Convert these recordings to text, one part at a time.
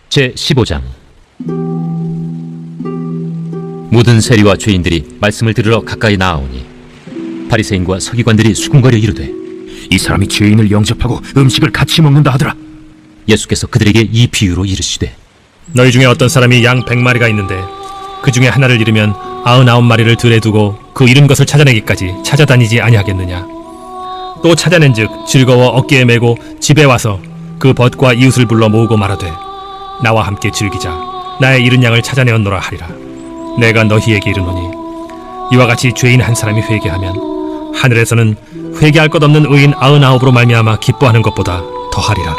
제15장. 모든 세리와 죄인들이 말씀을 들으러 가까이 나아오니 바리새인과 서기관들이 수군거려 이르되, 이 사람이 죄인을 영접하고 음식을 같이 먹는다 하더라. 예수께서 그들에게 이 비유로 이르시되, 너희 중에 어떤 사람이 양 100마리가 있는데 그 중에 하나를 잃으면 99마리를 들에 두고 그 잃은 것을 찾아내기까지 찾아다니지 아니하겠느냐. 또 찾아낸즉 즐거워 어깨에 메고 집에 와서 그 벗과 이웃을 불러 모으고 말하되, 나와 함께 즐기자. 나의 잃은 양을 찾아내었노라 하리라. 내가 너희에게 이르노니 이와 같이 죄인 한 사람이 회개하면 하늘에서는 회개할 것 없는 의인 99으로 말미암아 기뻐하는 것보다 더하리라.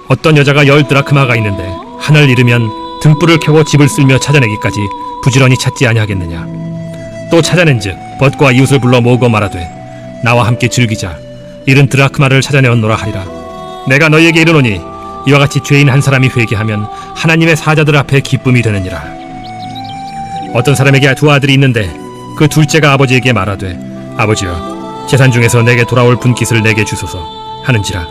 어떤 여자가 10드라크마가 있는데 하나를 잃으면 등불을 켜고 집을 쓸며 찾아내기까지 부지런히 찾지 아니하겠느냐. 또 찾아낸즉 벗과 이웃을 불러 모으고 말하되, 나와 함께 즐기자. 잃은 드라크마를 찾아내었노라 하리라. 내가 너희에게 이르노니 이와 같이 죄인 한 사람이 회개하면 하나님의 사자들 앞에 기쁨이 되느니라. 어떤 사람에게 두 아들이 있는데 그 둘째가 아버지에게 말하되, 아버지여, 재산 중에서 내게 돌아올 분깃을 내게 주소서 하는지라.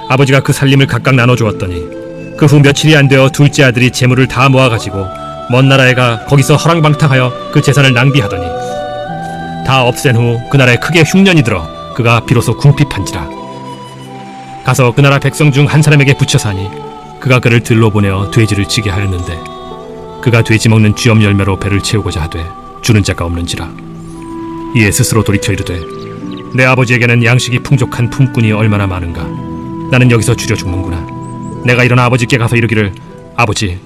아버지가 그 살림을 각각 나눠주었더니 그 후 며칠이 안 되어 둘째 아들이 재물을 다 모아가지고 먼 나라에 가 거기서 허랑방탕하여 그 재산을 낭비하더니 다 없앤 후 그 나라에 크게 흉년이 들어 그가 비로소 궁핍한지라. 가서 그 나라 백성 중 한 사람에게 붙여 사니 그가 그를 들로 보내어 돼지를 치게 하였는데 그가 돼지 먹는 쥐엄 열매로 배를 채우고자 하되 주는 자가 없는지라. 이에 스스로 돌이켜 이르되, 내 아버지에게는 양식이 풍족한 품꾼이 얼마나 많은가. 나는 여기서 줄여 죽는구나. 내가 일어나 아버지께 가서 이르기를, 아버지,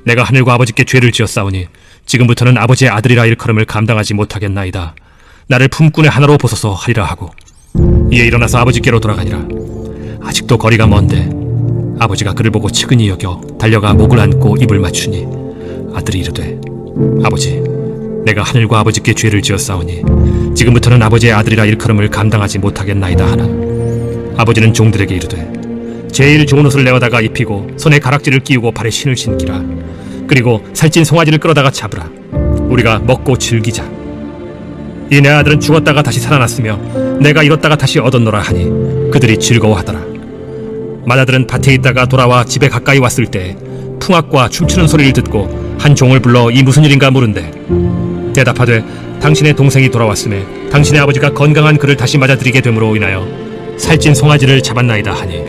내가 하늘과 아버지께 죄를 지었사오니 지금부터는 아버지의 아들이라 일컬음을 감당하지 못하겠나이다. 나를 품꾼의 하나로 보소서 하리라 하고, 이에 일어나서 아버지께로 돌아가니라. 아직도 거리가 먼데 아버지가 그를 보고 측은히 여겨 달려가 목을 안고 입을 맞추니 아들이 이르되, 아버지, 내가 하늘과 아버지께 죄를 지었사오니 지금부터는 아버지의 아들이라 일컬음을 감당하지 못하겠나이다 하나. 아버지는 종들에게 이르되, 제일 좋은 옷을 내어다가 입히고 손에 가락지를 끼우고 발에 신을 신기라. 그리고 살찐 송아지를 끌어다가 잡으라. 우리가 먹고 즐기자. 이 내 아들은 죽었다가 다시 살아났으며 내가 잃었다가 다시 얻었노라 하니 그들이 즐거워하더라. 맏아들은 밭에 있다가 돌아와 집에 가까이 왔을 때 풍악과 춤추는 소리를 듣고 한 종을 불러 이 무슨 일인가 물은데, 대답하되 당신의 동생이 돌아왔음에 당신의 아버지가 건강한 그를 다시 맞아들이게 됨으로 인하여 살찐 송아지를 잡았나이다 하니,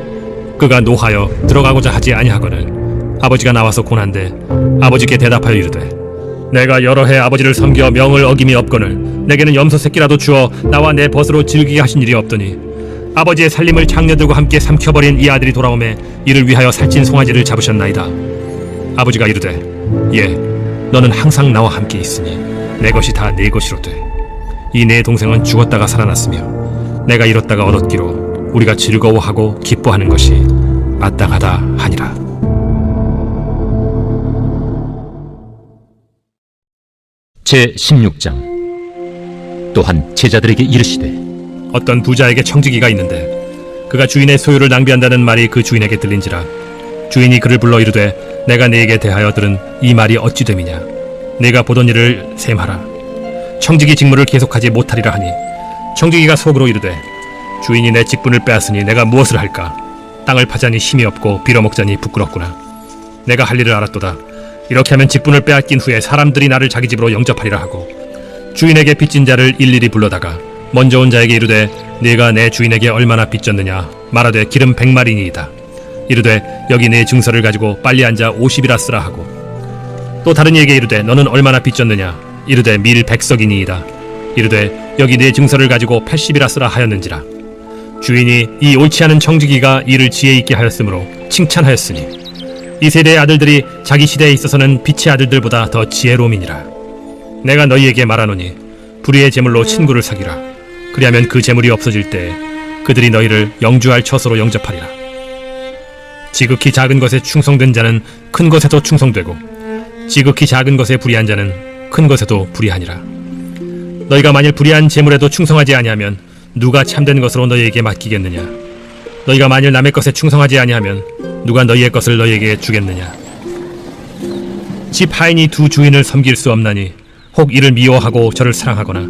그가 노하여 들어가고자 하지 아니하거늘 아버지가 나와서 고난데 아버지께 대답하여 이르되, 내가 여러 해 아버지를 섬겨 명을 어김이 없거늘 내게는 염소 새끼라도 주어 나와 내 벗으로 즐기게 하신 일이 없더니 아버지의 살림을 장녀들과 함께 삼켜버린 이 아들이 돌아오매 이를 위하여 살찐 송아지를 잡으셨나이다. 아버지가 이르되, 예, 너는 항상 나와 함께 있으니 내 것이 다 네 것이로되 이 내 동생은 죽었다가 살아났으며 내가 잃었다가 얻었기로 우리가 즐거워하고 기뻐하는 것이 마땅하다 하니라. 제16장. 또한 제자들에게 이르시되, 어떤 부자에게 청지기가 있는데 그가 주인의 소유를 낭비한다는 말이 그 주인에게 들린지라. 주인이 그를 불러 이르되, 내가 네게 대하여 들은 이 말이 어찌 됨이냐. 네가 보던 일을 셈하라. 청지기 직무를 계속하지 못하리라 하니, 청지기가 속으로 이르되, 주인이 내 직분을 빼앗으니 내가 무엇을 할까. 땅을 파자니 힘이 없고 빌어먹자니 부끄럽구나. 내가 할 일을 알았도다. 이렇게 하면 직분을 빼앗긴 후에 사람들이 나를 자기 집으로 영접하리라 하고, 주인에게 빚진 자를 일일이 불러다가 먼저 온 자에게 이르되, 네가 내 주인에게 얼마나 빚졌느냐. 말하되 기름 100마리니이다. 이르되, 여기 네 증서를 가지고 빨리 앉아 50이라 쓰라 하고, 또 다른 이에게 이르되, 너는 얼마나 빚졌느냐. 이르되, 밀 100석이니이다. 이르되, 여기 네 증서를 가지고 80이라 쓰라 하였는지라. 주인이 이 옳지 않은 청지기가 이를 지혜 있게 하였으므로 칭찬하였으니, 이 세대의 아들들이 자기 시대에 있어서는 빛의 아들들보다 더 지혜로움이니라. 내가 너희에게 말하노니 불의의 재물로 친구를 사귀라. 그리하면 그 재물이 없어질 때 그들이 너희를 영주할 처소로 영접하리라. 지극히 작은 것에 충성된 자는 큰 것에도 충성되고 지극히 작은 것에 불의한 자는 큰 것에도 불의하니라. 너희가 만일 불의한 재물에도 충성하지 아니하면 누가 참된 것으로 너희에게 맡기겠느냐. 너희가 만일 남의 것에 충성하지 아니하면 누가 너희의 것을 너희에게 주겠느냐. 집 하인이 두 주인을 섬길 수 없나니 혹 이를 미워하고 저를 사랑하거나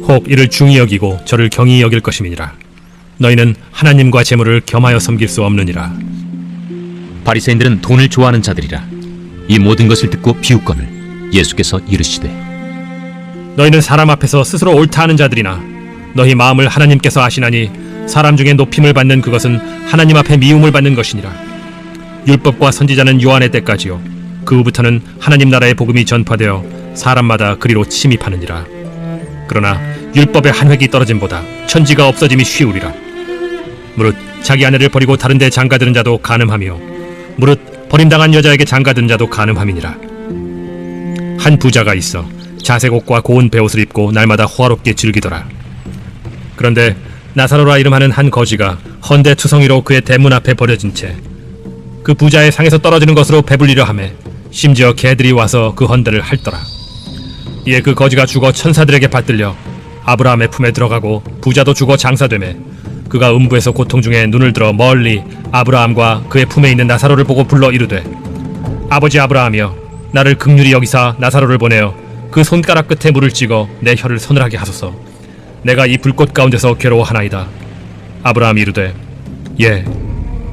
혹 이를 중히 여기고 저를 경히 여길 것임이니라. 너희는 하나님과 재물을 겸하여 섬길 수 없느니라. 바리새인들은 돈을 좋아하는 자들이라. 이 모든 것을 듣고 비웃거늘 예수께서 이르시되 너희는 사람 앞에서 스스로 옳다 하는 자들이나 너희 마음을 하나님께서 아시나니 사람 중에 높임을 받는 그것은 하나님 앞에 미움을 받는 것이니라. 율법과 선지자는 요한의 때까지요 그 후부터는 하나님 나라의 복음이 전파되어 사람마다 그리로 침입하느니라. 그러나 율법의 한 획이 떨어짐보다 천지가 없어짐이 쉬우리라. 무릇 자기 아내를 버리고 다른 데 장가드는 자도 간음하며 무릇 버림당한 여자에게 장가드는 자도 간음함이니라. 한 부자가 있어 자색 옷과 고운 베옷을 입고 날마다 호화롭게 즐기더라. 그런데 나사로라 이름하는 한 거지가 헌데 투성이로 그의 대문 앞에 버려진 채 그 부자의 상에서 떨어지는 것으로 배불리려 하매 심지어 개들이 와서 그 헌데를 핥더라. 이에 그 거지가 죽어 천사들에게 받들려 아브라함의 품에 들어가고 부자도 죽어 장사되매 그가 음부에서 고통 중에 눈을 들어 멀리 아브라함과 그의 품에 있는 나사로를 보고 불러 이르되 아버지 아브라함이여 나를 긍휼히 여기사 나사로를 보내어 그 손가락 끝에 물을 찍어 내 혀를 서늘하게 하소서. 내가 이 불꽃 가운데서 괴로워하나이다. 아브라함이 이르되 예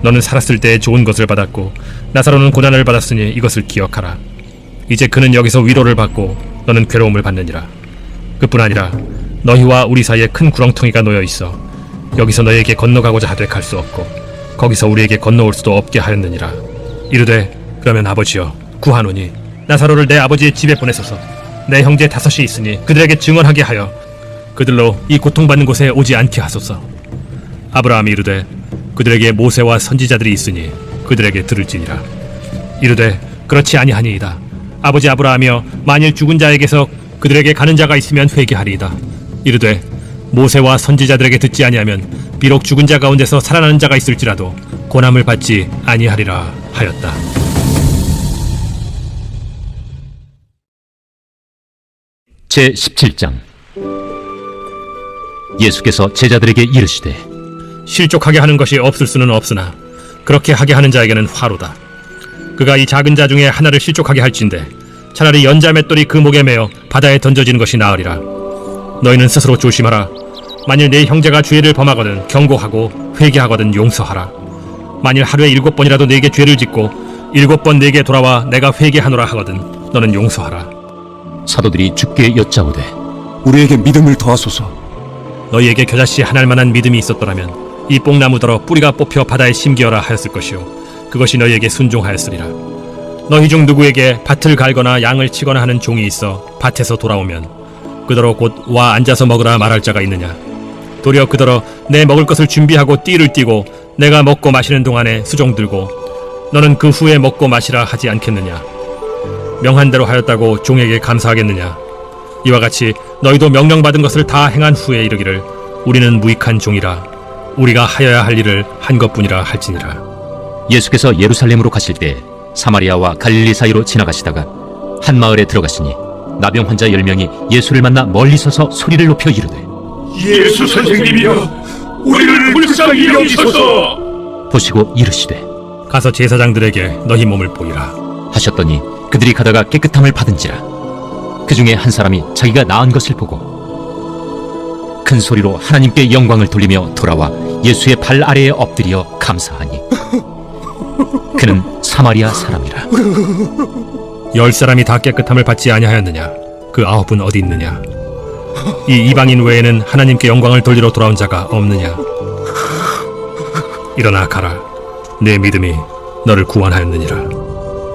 너는 살았을 때에 좋은 것을 받았고 나사로는 고난을 받았으니 이것을 기억하라. 이제 그는 여기서 위로를 받고 너는 괴로움을 받느니라. 그뿐 아니라 너희와 우리 사이에 큰 구렁텅이가 놓여 있어 여기서 너희에게 건너가고자 하되 갈 수 없고 거기서 우리에게 건너올 수도 없게 하였느니라. 이르되 그러면 아버지여 구하노니 나사로를 내 아버지의 집에 보내소서. 내 형제 5이 있으니 그들에게 증언하게 하여 그들로 이 고통받는 곳에 오지 않게 하소서. 아브라함이 이르되 그들에게 모세와 선지자들이 있으니 그들에게 들을지니라. 이르되 그렇지 아니하니이다. 아버지 아브라함이여 만일 죽은 자에게서 그들에게 가는 자가 있으면 회개하리이다. 이르되 모세와 선지자들에게 듣지 아니하면 비록 죽은 자 가운데서 살아나는 자가 있을지라도 고난을 받지 아니하리라 하였다. 제17장. 예수께서 제자들에게 이르시되 실족하게 하는 것이 없을 수는 없으나 그렇게 하게 하는 자에게는 화로다. 그가 이 작은 자 중에 하나를 실족하게 할진대 차라리 연자 맷돌이 그 목에 매어 바다에 던져지는 것이 나으리라. 너희는 스스로 조심하라. 만일 네 형제가 죄를 범하거든 경고하고 회개하거든 용서하라. 만일 하루에 7번이라도 네게 죄를 짓고 7번 네게 돌아와 내가 회개하노라 하거든 너는 용서하라. 사도들이 주께 여짜오되 우리에게 믿음을 더하소서. 너희에게 겨자씨 하나일 만한 믿음이 있었더라면 이 뽕나무더러 뿌리가 뽑혀 바다에 심기어라 하였을 것이요 그것이 너희에게 순종하였으리라. 너희 중 누구에게 밭을 갈거나 양을 치거나 하는 종이 있어 밭에서 돌아오면 그더러 곧 와 앉아서 먹으라 말할 자가 있느냐. 도리어 그더러 내 먹을 것을 준비하고 띠를 띠고 내가 먹고 마시는 동안에 수종 들고 너는 그 후에 먹고 마시라 하지 않겠느냐. 명한 대로 하였다고 종에게 감사하겠느냐. 이와 같이 너희도 명령받은 것을 다 행한 후에 이르기를 우리는 무익한 종이라 우리가 하여야 할 일을 한 것뿐이라 할지니라. 예수께서 예루살렘으로 가실 때 사마리아와 갈릴리 사이로 지나가시다가 한 마을에 들어가시니 나병 환자 10명이 예수를 만나 멀리 서서 소리를 높여 이르되 예수 선생님이여 우리를 불쌍히 여기소서. 보시고 이르시되 가서 제사장들에게 너희 몸을 보이라 하셨더니 그들이 가다가 깨끗함을 받은지라. 그 중에 한 사람이 자기가 나은 것을 보고 큰 소리로 하나님께 영광을 돌리며 돌아와 예수의 발 아래에 엎드려 감사하니 그는 사마리아 사람이라. 10사람이 다 깨끗함을 받지 아니하였느냐. 그 9은 어디 있느냐. 이 이방인 외에는 하나님께 영광을 돌리러 돌아온 자가 없느냐. 일어나 가라. 내 믿음이 너를 구원하였느니라.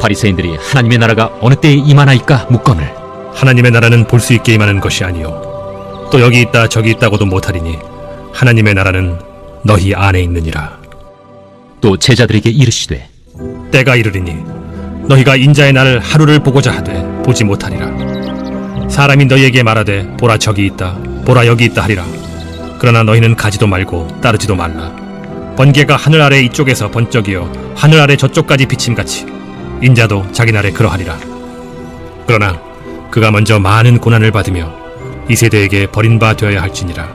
바리새인들이 하나님의 나라가 어느 때에 임하나이까 묻거늘 하나님의 나라는 볼 수 있게 임하는 것이 아니요 또 여기 있다 저기 있다고도 못하리니 하나님의 나라는 너희 안에 있느니라. 또 제자들에게 이르시되 때가 이르리니 너희가 인자의 날을 하루를 보고자 하되 보지 못하리라. 사람이 너희에게 말하되 보라 저기 있다 보라 여기 있다 하리라. 그러나 너희는 가지도 말고 따르지도 말라. 번개가 하늘 아래 이쪽에서 번쩍이어 하늘 아래 저쪽까지 비침같이 인자도 자기 날에 그러하리라. 그러나 그가 먼저 많은 고난을 받으며 이 세대에게 버린 바 되어야 할지니라.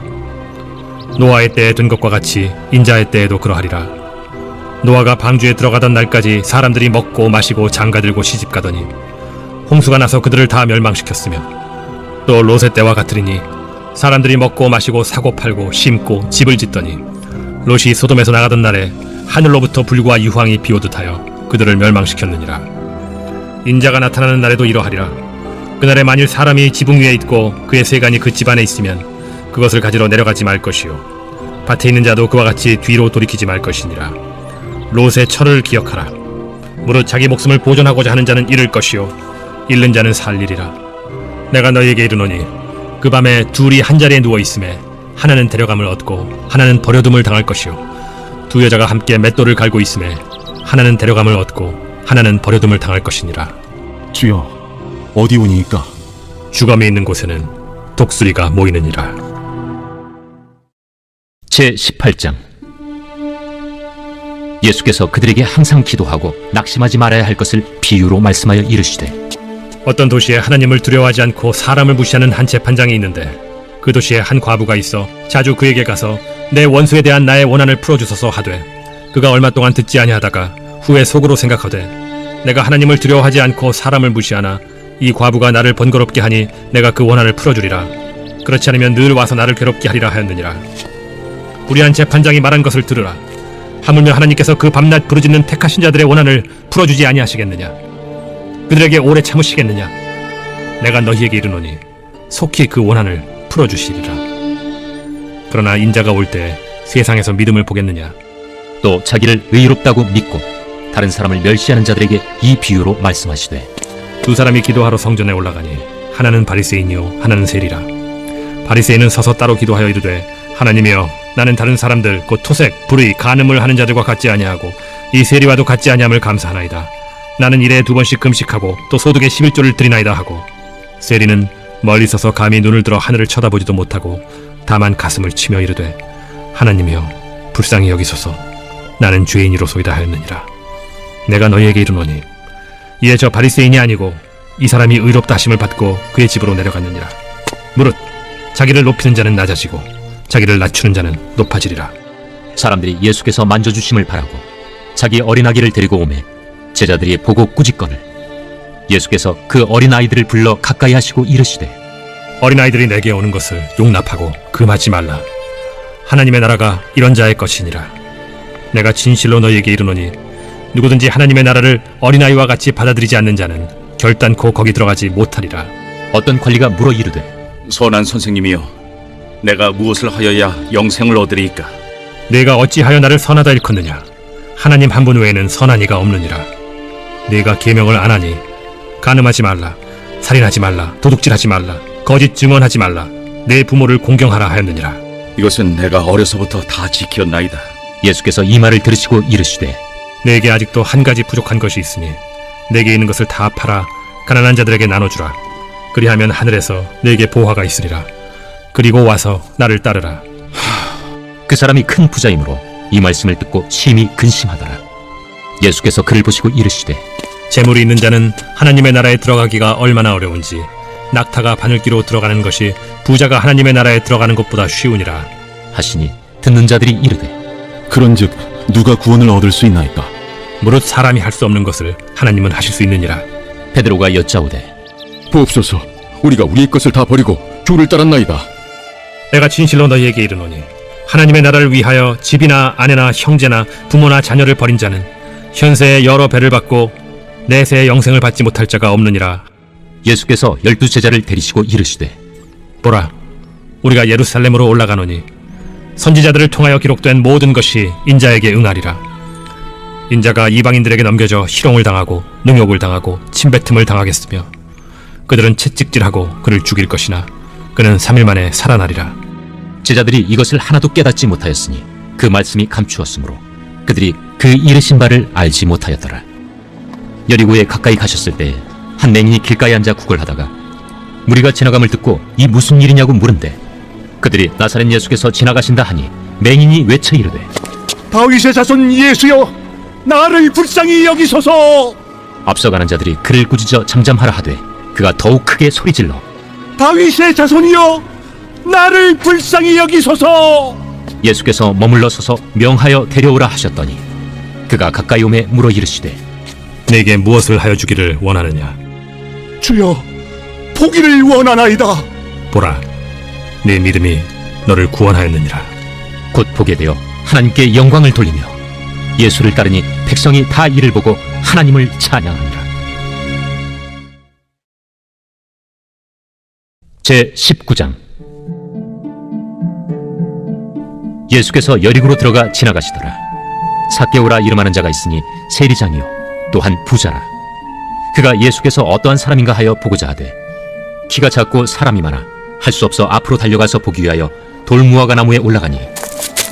노아의 때에 된 것과 같이 인자의 때에도 그러하리라. 노아가 방주에 들어가던 날까지 사람들이 먹고 마시고 장가들고 시집가더니 홍수가 나서 그들을 다 멸망시켰으며 또 롯의 때와 같으리니 사람들이 먹고 마시고 사고 팔고 심고 집을 짓더니 롯이 소돔에서 나가던 날에 하늘로부터 불과 유황이 비오듯 하여 그들을 멸망시켰느니라. 인자가 나타나는 날에도 이러하리라. 그날에 만일 사람이 지붕 위에 있고 그의 세간이 그 집 안에 있으면 그것을 가지러 내려가지 말 것이요 밭에 있는 자도 그와 같이 뒤로 돌이키지 말 것이니라. 롯의 철을 기억하라. 무릇 자기 목숨을 보존하고자 하는 자는 잃을 것이요 잃는 자는 살리리라. 내가 너희에게 이르노니 그 밤에 둘이 한 자리에 누워 있음에 하나는 데려감을 얻고 하나는 버려둠을 당할 것이요 두 여자가 함께 맷돌을 갈고 있음에 하나는 데려감을 얻고 하나는 버려둠을 당할 것이니라. 주여, 어디 오니이까? 주검이 있는 곳에는 독수리가 모이느니라. 제18장. 예수께서 그들에게 항상 기도하고 낙심하지 말아야 할 것을 비유로 말씀하여 이르시되, 어떤 도시에 하나님을 두려워하지 않고 사람을 무시하는 한 재판장이 있는데 그 도시에 한 과부가 있어 자주 그에게 가서 내 원수에 대한 나의 원한을 풀어주소서 하되, 그가 얼마 동안 듣지 아니하다가 후에 속으로 생각하되 내가 하나님을 두려워하지 않고 사람을 무시하나 이 과부가 나를 번거롭게 하니 내가 그 원한을 풀어주리라. 그렇지 않으면 늘 와서 나를 괴롭게 하리라 하였느니라. 우리 한 재판장이 말한 것을 들으라. 하물며 하나님께서 그 밤낮 부르짖는 택하신 자들의 원한을 풀어주지 아니하시겠느냐? 그들에게 오래 참으시겠느냐? 내가 너희에게 이르노니 속히 그 원한을 풀어주시리라. 그러나 인자가 올 때 세상에서 믿음을 보겠느냐? 또 자기를 의롭다고 믿고 다른 사람을 멸시하는 자들에게 이 비유로 말씀하시되, 두 사람이 기도하러 성전에 올라가니 하나는 바리새인이요 하나는 세리라. 바리새인은 서서 따로 기도하여 이르되, 하나님이여, 나는 다른 사람들 곧 토색, 불의, 간음을 하는 자들과 같지 아니하고 이 세리와도 같지 아니함을 감사하나이다. 나는 일에 2번씩 금식하고 또 소득의 11조를 드리나이다 하고, 세리는 멀리 서서 감히 눈을 들어 하늘을 쳐다보지도 못하고 다만 가슴을 치며 이르되, 하나님이여, 불쌍히 여기소서. 나는 죄인이로소이다 하였느니라. 내가 너희에게 이르노니 이에 저 바리새인이 아니고 이 사람이 의롭다 하심을 받고 그의 집으로 내려갔느니라. 무릇 자기를 높이는 자는 낮아지고 자기를 낮추는 자는 높아지리라. 사람들이 예수께서 만져주심을 바라고 자기 어린아기를 데리고 오매 제자들이 보고 꾸짖거늘 예수께서 그 어린아이들을 불러 가까이 하시고 이르시되, 어린아이들이 내게 오는 것을 용납하고 금하지 말라. 하나님의 나라가 이런 자의 것이니라. 내가 진실로 너희에게 이르노니 누구든지 하나님의 나라를 어린아이와 같이 받아들이지 않는 자는 결단코 거기 들어가지 못하리라. 어떤 관리가 물어 이르되, 선한 선생님이여, 내가 무엇을 하여야 영생을 얻으리이까? 네가 어찌하여 나를 선하다 일컫느냐? 하나님 한 분 외에는 선한 이가 없느니라. 네가 계명을 안 하니 간음하지 말라, 살인하지 말라, 도둑질하지 말라, 거짓 증언하지 말라, 내 부모를 공경하라 하였느니라. 이것은 내가 어려서부터 다 지켰나이다. 예수께서 이 말을 들으시고 이르시되, 내게 아직도 한 가지 부족한 것이 있으니 내게 있는 것을 다 팔아 가난한 자들에게 나눠주라. 그리하면 하늘에서 내게 보화가 있으리라. 그리고 와서 나를 따르라. 그 사람이 큰 부자이므로 이 말씀을 듣고 심히 근심하더라. 예수께서 그를 보시고 이르시되, 재물이 있는 자는 하나님의 나라에 들어가기가 얼마나 어려운지 낙타가 바늘기로 들어가는 것이 부자가 하나님의 나라에 들어가는 것보다 쉬우니라 하시니 듣는 자들이 이르되, 그런즉 누가 구원을 얻을 수 있나이까? 무릇 사람이 할 수 없는 것을 하나님은 하실 수 있느니라. 베드로가 여짜오되, 보옵소서, 우리가 우리의 것을 다 버리고 주를 따랐나이다. 내가 진실로 너희에게 이르노니 하나님의 나라를 위하여 집이나 아내나 형제나 부모나 자녀를 버린 자는 현세에 여러 배를 받고 내세에 영생을 받지 못할 자가 없느니라. 예수께서 12 제자를 데리시고 이르시되, 보라, 우리가 예루살렘으로 올라가노니 선지자들을 통하여 기록된 모든 것이 인자에게 응하리라. 인자가 이방인들에게 넘겨져 희롱을 당하고 능욕을 당하고 침뱉음을 당하겠으며 그들은 채찍질하고 그를 죽일 것이나 그는 3일 만에 살아나리라. 제자들이 이것을 하나도 깨닫지 못하였으니 그 말씀이 감추었으므로 그들이 그 이르신 바를 알지 못하였더라. 여리고에 가까이 가셨을 때 한 맹인이 길가에 앉아 구걸하다가 무리가 지나감을 듣고 이 무슨 일이냐고 물은데, 그들이 나사렛 예수께서 지나가신다 하니 맹인이 외쳐 이르되, 다윗의 자손 예수여, 나를 불쌍히 여기소서. 앞서가는 자들이 그를 꾸짖어 잠잠하라 하되 그가 더욱 크게 소리질러, 다윗의 자손이여, 나를 불쌍히 여기소서. 예수께서 머물러 서서 명하여 데려오라 하셨더니 그가 가까이 오매 물어 이르시되, 내게 무엇을 하여 주기를 원하느냐? 주여, 보기를 원하나이다. 보라, 내 믿음이 너를 구원하였느니라. 곧 보게 되어 하나님께 영광을 돌리며 예수를 따르니 백성이 다 이를 보고 하나님을 찬양하니라. 제 19장. 예수께서 여리고로 들어가 지나가시더라. 삭개오라 이름하는 자가 있으니 세리장이요 또한 부자라. 그가 예수께서 어떠한 사람인가 하여 보고자 하되 키가 작고 사람이 많아 할 수 없어 앞으로 달려가서 보기 위하여 돌무화과 나무에 올라가니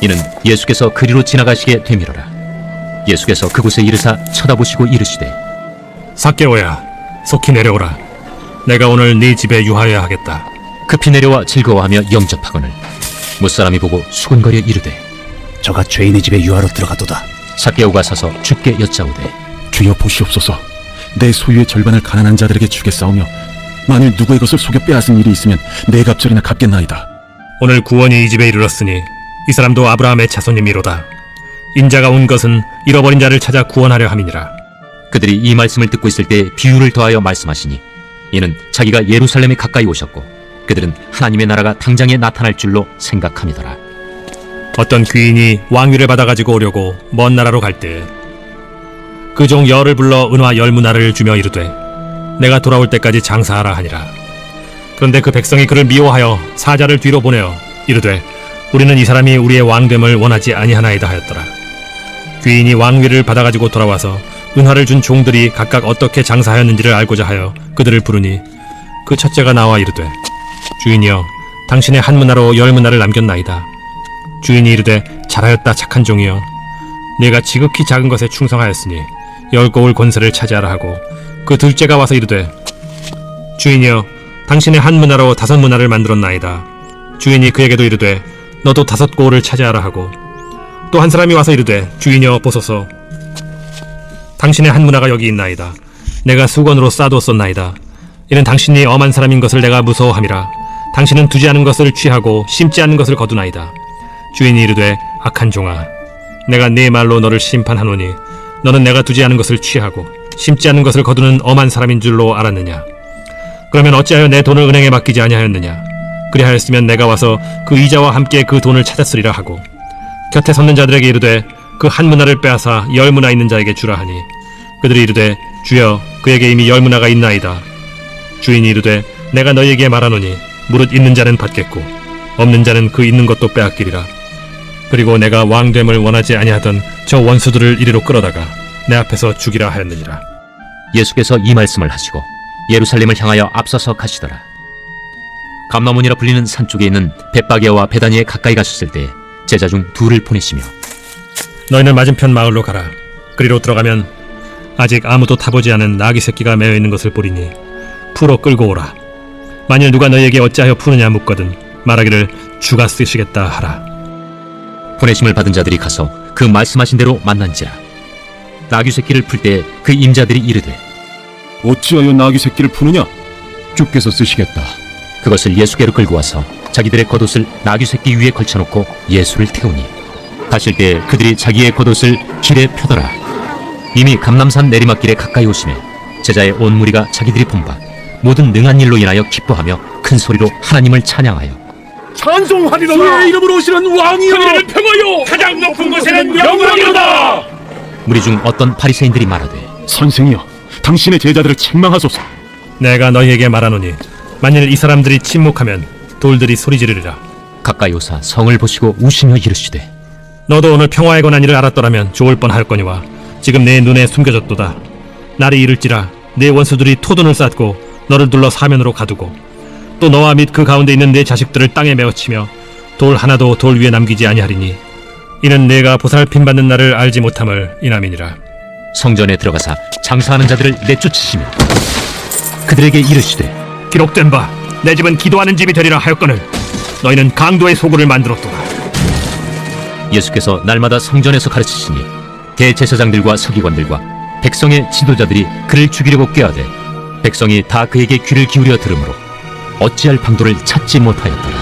이는 예수께서 그리로 지나가시게 되밀어라. 예수께서 그곳에 이르사 쳐다보시고 이르시되 삭개오야, 속히 내려오라. 내가 오늘 네 집에 유하여야 하겠다. 급히 내려와 즐거워하며 영접하거늘 못사람이 보고 수군거려 이르되 저가 죄인의 집에 유하러 들어가도다. 삭개오가 서서 주께 여짜오되 주여 보시옵소서. 내 소유의 절반을 가난한 자들에게 주겠사오며 만일 누구의 것을 속여 빼앗은 일이 있으면 네 갑절이나 갚겠나이다. 오늘 구원이 이 집에 이르렀으니 이 사람도 아브라함의 자손이미로다. 인자가 온 것은 잃어버린 자를 찾아 구원하려 함이니라. 그들이 이 말씀을 듣고 있을 때 비유를 더하여 말씀하시니 이는 자기가 예루살렘에 가까이 오셨고 그들은 하나님의 나라가 당장에 나타날 줄로 생각함이더라. 어떤 귀인이 왕위를 받아가지고 오려고 먼 나라로 갈 때 그 종 열을 불러 은화 10문화를 주며 이르되 내가 돌아올 때까지 장사하라 하니라. 그런데 그 백성이 그를 미워하여 사자를 뒤로 보내어 이르되 우리는 이 사람이 우리의 왕됨을 원하지 아니하나이다 하였더라. 귀인이 왕위를 받아가지고 돌아와서 은화를 준 종들이 각각 어떻게 장사하였는지를 알고자 하여 그들을 부르니 그 첫째가 나와 이르되 주인이여 당신의 한 문화로 10문화를 남겼나이다. 주인이 이르되 잘하였다 착한 종이여 네가 지극히 작은 것에 충성하였으니 10고을 권세를 차지하라 하고 그 둘째가 와서 이르되 주인이여 당신의 한 문화로 5문화를 만들었나이다. 주인이 그에게도 이르되 너도 5고을을 차지하라 하고 또 한 사람이 와서 이르되 주인이여 보소서 당신의 한 문화가 여기 있나이다. 내가 수건으로 싸두었었나이다. 이는 당신이 엄한 사람인 것을 내가 무서워함이라. 당신은 두지 않은 것을 취하고 심지 않은 것을 거두나이다. 주인이 이르되 악한 종아 내가 네 말로 너를 심판하노니 너는 내가 두지 않은 것을 취하고 심지 않은 것을 거두는 엄한 사람인 줄로 알았느냐. 그러면 어찌하여 내 돈을 은행에 맡기지 아니하였느냐. 그리하였으면 내가 와서 그 이자와 함께 그 돈을 찾았으리라 하고 곁에 섰는 자들에게 이르되 그 한 문화를 빼앗아 10문화 있는 자에게 주라 하니 그들이 이르되 주여 그에게 이미 10문화가 있나이다. 주인이 이르되 내가 너희에게 말하노니 무릇 있는 자는 받겠고 없는 자는 그 있는 것도 빼앗기리라. 그리고 내가 왕됨을 원하지 아니하던 저 원수들을 이리로 끌어다가 내 앞에서 죽이라 하였느니라. 예수께서 이 말씀을 하시고 예루살렘을 향하여 앞서서 가시더라. 감나문이라 불리는 산 쪽에 있는 벳바게와 베다니에 가까이 가셨을 때 제자 중 둘을 보내시며 너희는 맞은편 마을로 가라. 그리로 들어가면 아직 아무도 타보지 않은 나귀 새끼가 매어 있는 것을 보리니 풀어 끌고 오라. 만일 누가 너희에게 어찌하여 푸느냐 묻거든 말하기를 주가 쓰시겠다 하라. 보내심을 받은 자들이 가서 그 말씀하신 대로 만난지라. 나귀 새끼를 풀 때 그 임자들이 이르되 어찌하여 나귀 새끼를 푸느냐? 주께서 쓰시겠다. 그것을 예수께로 끌고 와서 자기들의 겉옷을 나귀 새끼 위에 걸쳐놓고 예수를 태우니 가실 때 그들이 자기의 겉옷을 길에 펴더라. 이미 감람산 내리막길에 가까이 오시매 제자의 온 무리가 자기들이 본 바 모든 능한 일로 인하여 기뻐하며 큰 소리로 하나님을 찬양하여 찬송하리로다. 주의 이름으로 오시는 왕이여 그들을 평하여 가장 높은 곳에는 영광이로다. 무리 중 어떤 바리새인들이 말하되 선생이여, 당신의 제자들을 책망하소서. 내가 너희에게 말하노니 만일 이 사람들이 침묵하면 돌들이 소리 지르리라. 가까이 오사 성을 보시고 우시며 이르시되 너도 오늘 평화에 관한 일을 알았더라면 좋을 뻔하였거니와 지금 내 눈에 숨겨졌도다. 날이 이를지라 내 원수들이 토돈을 쌓고 너를 둘러 사면으로 가두고 또 너와 및 그 가운데 있는 내 자식들을 땅에 메어치며 돌 하나도 돌 위에 남기지 아니하리니 이는 내가 보살핌 받는 날을 알지 못함을 인함이니라. 성전에 들어가사 장사하는 자들을 내쫓으시며 그들에게 이르시되 기록된 바 내 집은 기도하는 집이 되리라 하였거늘 너희는 강도의 소굴을 만들었도다. 예수께서 날마다 성전에서 가르치시니 대제사장들과 서기관들과 백성의 지도자들이 그를 죽이려고 꾀하되 백성이 다 그에게 귀를 기울여 들으므로 어찌할 방도를 찾지 못하였더라.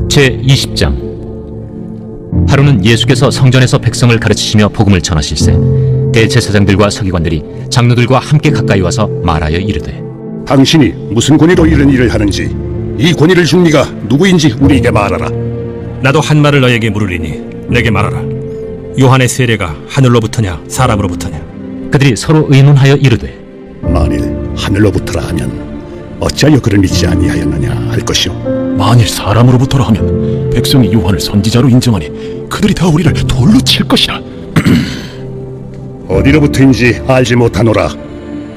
제20장. 하루는 예수께서 성전에서 백성을 가르치시며 복음을 전하실세 대제사장들과 서기관들이 장로들과 함께 가까이 와서 말하여 이르되 당신이 무슨 권위로 이런 일을 하는지 이 권위를 준 네가 누구인지 우리에게 말하라. 나도 한 말을 너에게 물으리니 내게 말하라. 요한의 세례가 하늘로부터냐 사람으로부터냐? 그들이 서로 의논하여 이르되 만일 하늘로부터라 하면 어찌하여 그를 믿지 아니하였느냐 할 것이요 만일 사람으로부터라 하면 백성이 요한을 선지자로 인정하니 그들이 다 우리를 돌로 칠 것이라. 어디로부터인지 알지 못하노라.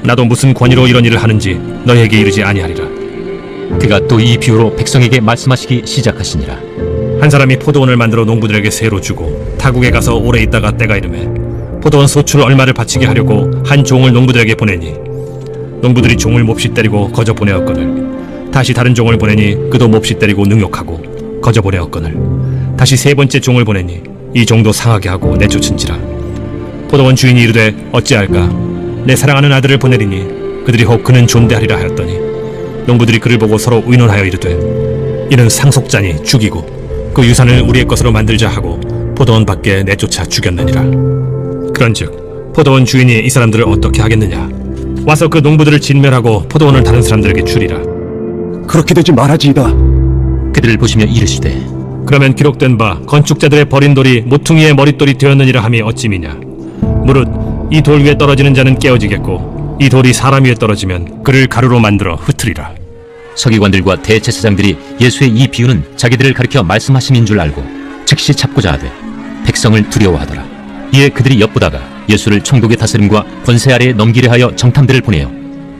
나도 무슨 권위로 이런 일을 하는지 너희에게 이르지 아니하리라. 그가 또 이 비유로 백성에게 말씀하시기 시작하시니라. 한 사람이 포도원을 만들어 농부들에게 새로 주고 타국에 가서 오래 있다가 때가 이르매 포도원 소출 얼마를 바치게 하려고 한 종을 농부들에게 보내니 농부들이 종을 몹시 때리고 거저 보내었거늘 다시 다른 종을 보내니 그도 몹시 때리고 능욕하고 거저 보내었거늘 다시 세 번째 종을 보내니 이 종도 상하게 하고 내쫓은지라. 포도원 주인이 이르되 어찌할까? 내 사랑하는 아들을 보내리니 그들이 혹 그는 존대하리라 하였더니 농부들이 그를 보고 서로 의논하여 이르되 이는 상속자니 죽이고 그 유산을 우리의 것으로 만들자 하고 포도원 밖에 내쫓아 죽였느니라. 그런즉 포도원 주인이 이 사람들을 어떻게 하겠느냐? 와서 그 농부들을 진멸하고 포도원을 다른 사람들에게 주리라. 그렇게 되지 말아지이다. 그들을 보시며 이르시되 그러면 기록된 바 건축자들의 버린 돌이 모퉁이의 머릿돌이 되었느니라 함이 어찌미냐? 무릇 이 돌 위에 떨어지는 자는 깨어지겠고 이 돌이 사람 위에 떨어지면 그를 가루로 만들어 흩으리라. 서기관들과 대제사장들이 예수의 이 비유는 자기들을 가리켜 말씀하심인 줄 알고 즉시 잡고자 하되 백성을 두려워하더라. 이에 그들이 엿보다가 예수를 총독의 다스림과 권세 아래에 넘기려 하여 정탐들을 보내어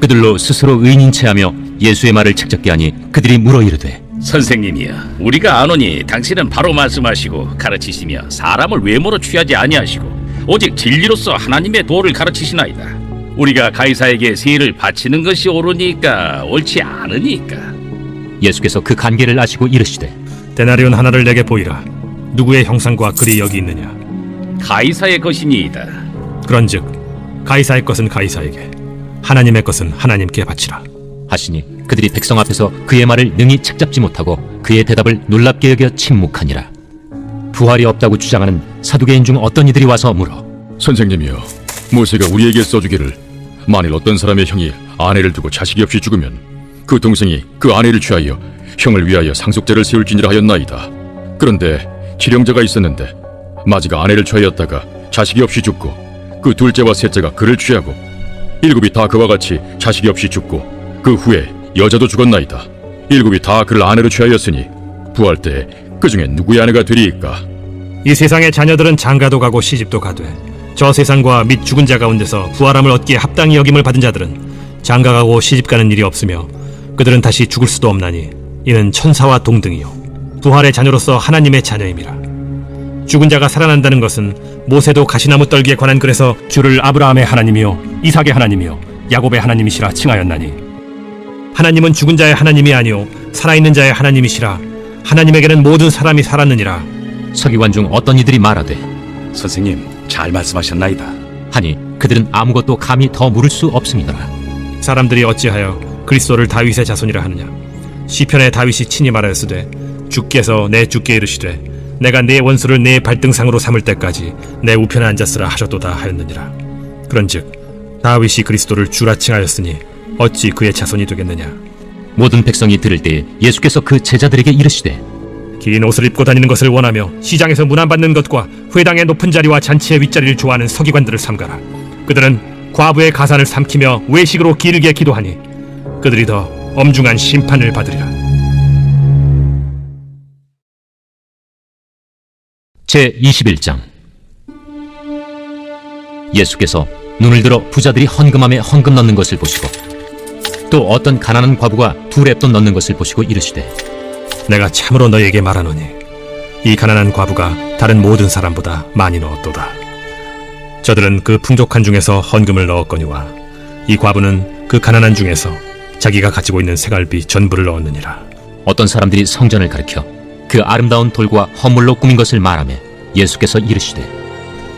그들로 스스로 의인인 체하며 예수의 말을 책잡게 하니 그들이 물어 이르되 선생님이여, 우리가 아노니 당신은 바로 말씀하시고 가르치시며 사람을 외모로 취하지 아니하시고 오직 진리로서 하나님의 도를 가르치시나이다. 우리가 가이사에게 세를 바치는 것이 옳으니까 옳지 않으니까. 예수께서 그 간계를 아시고 이르시되 데나리온 하나를 내게 보이라. 누구의 형상과 글이 여기 있느냐? 가이사의 것이니이다. 그런즉 가이사의 것은 가이사에게 하나님의 것은 하나님께 바치라. 하시니 그들이 백성 앞에서 그의 말을 능히 책잡지 못하고 그의 대답을 놀랍게 여겨 침묵하니라. 부활이 없다고 주장하는 사두개인 중 어떤 이들이 와서 물어 선생님이여, 모세가 우리에게 써주기를 만일 어떤 사람의 형이 아내를 두고 자식이 없이 죽으면 그 동생이 그 아내를 취하여 형을 위하여 상속제를 세울지니라 하였나이다. 그런데 지령자가 있었는데 마지가 아내를 취하였다가 자식이 없이 죽고 그 둘째와 셋째가 그를 취하고 일곱이 다 그와 같이 자식이 없이 죽고 그 후에 여자도 죽었나이다. 일곱이 다 그를 아내로 취하였으니 부활 때 그 중에 누구의 아내가 되리이까? 이 세상의 자녀들은 장가도 가고 시집도 가되 저 세상과 및 죽은 자 가운데서 부활함을 얻기에 합당히 여김을 받은 자들은 장가가고 시집가는 일이 없으며 그들은 다시 죽을 수도 없나니 이는 천사와 동등이요 부활의 자녀로서 하나님의 자녀임이라. 죽은 자가 살아난다는 것은 모세도 가시나무 떨기에 관한 글에서 주를 아브라함의 하나님이요 이삭의 하나님이요 야곱의 하나님이시라 칭하였나니 하나님은 죽은 자의 하나님이 아니요 살아있는 자의 하나님이시라. 하나님에게는 모든 사람이 살았느니라. 서기관 중 어떤 이들이 말하되 선생님, 잘 말씀하셨나이다. 하니 그들은 아무것도 감히 더 물을 수 없음이더라. 사람들이 어찌하여 그리스도를 다윗의 자손이라 하느냐? 시편에 다윗이 친히 말하였으되 주께서 내 주께 이르시되 내가 네 원수를 네 발등상으로 삼을 때까지 내 우편에 앉았으라 하셨도다 하였느니라. 그런즉 다윗이 그리스도를 주라 칭하였으니 어찌 그의 자손이 되겠느냐? 모든 백성이 들을 때에 예수께서 그 제자들에게 이르시되 긴 옷을 입고 다니는 것을 원하며 시장에서 문안받는 것과 회당의 높은 자리와 잔치의 윗자리를 좋아하는 서기관들을 삼가라. 그들은 과부의 가산을 삼키며 외식으로 길게 기도하니 그들이 더 엄중한 심판을 받으리라. 제21장. 예수께서 눈을 들어 부자들이 헌금함에 헌금 넣는 것을 보시고 또 어떤 가난한 과부가 두 렙돈 넣는 것을 보시고 이르시되 내가 참으로 너희에게 말하노니 이 가난한 과부가 다른 모든 사람보다 많이 넣었도다. 저들은 그 풍족한 중에서 헌금을 넣었거니와 이 과부는 그 가난한 중에서 자기가 가지고 있는 생활비 전부를 넣었느니라. 어떤 사람들이 성전을 가리켜 그 아름다운 돌과 허물로 꾸민 것을 말하며 예수께서 이르시되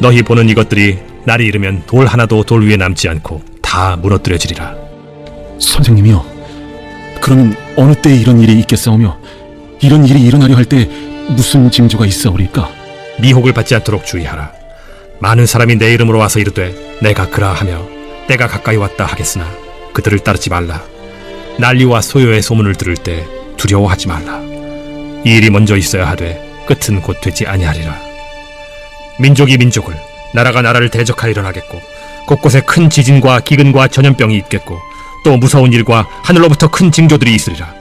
너희 보는 이것들이 날이 이르면 돌 하나도 돌 위에 남지 않고 다 무너뜨려지리라. 선생님이요, 그러면 어느 때에 이런 일이 있겠사오며 이런 일이 일어나려 할 때 무슨 징조가 있사오리까? 미혹을 받지 않도록 주의하라. 많은 사람이 내 이름으로 와서 이르되 내가 그라 하며 때가 가까이 왔다 하겠으나 그들을 따르지 말라. 난리와 소요의 소문을 들을 때 두려워하지 말라. 이 일이 먼저 있어야 하되 끝은 곧 되지 아니하리라. 민족이 민족을, 나라가 나라를 대적하여 일어나겠고, 곳곳에 큰 지진과 기근과 전염병이 있겠고, 또 무서운 일과 하늘로부터 큰 징조들이 있으리라.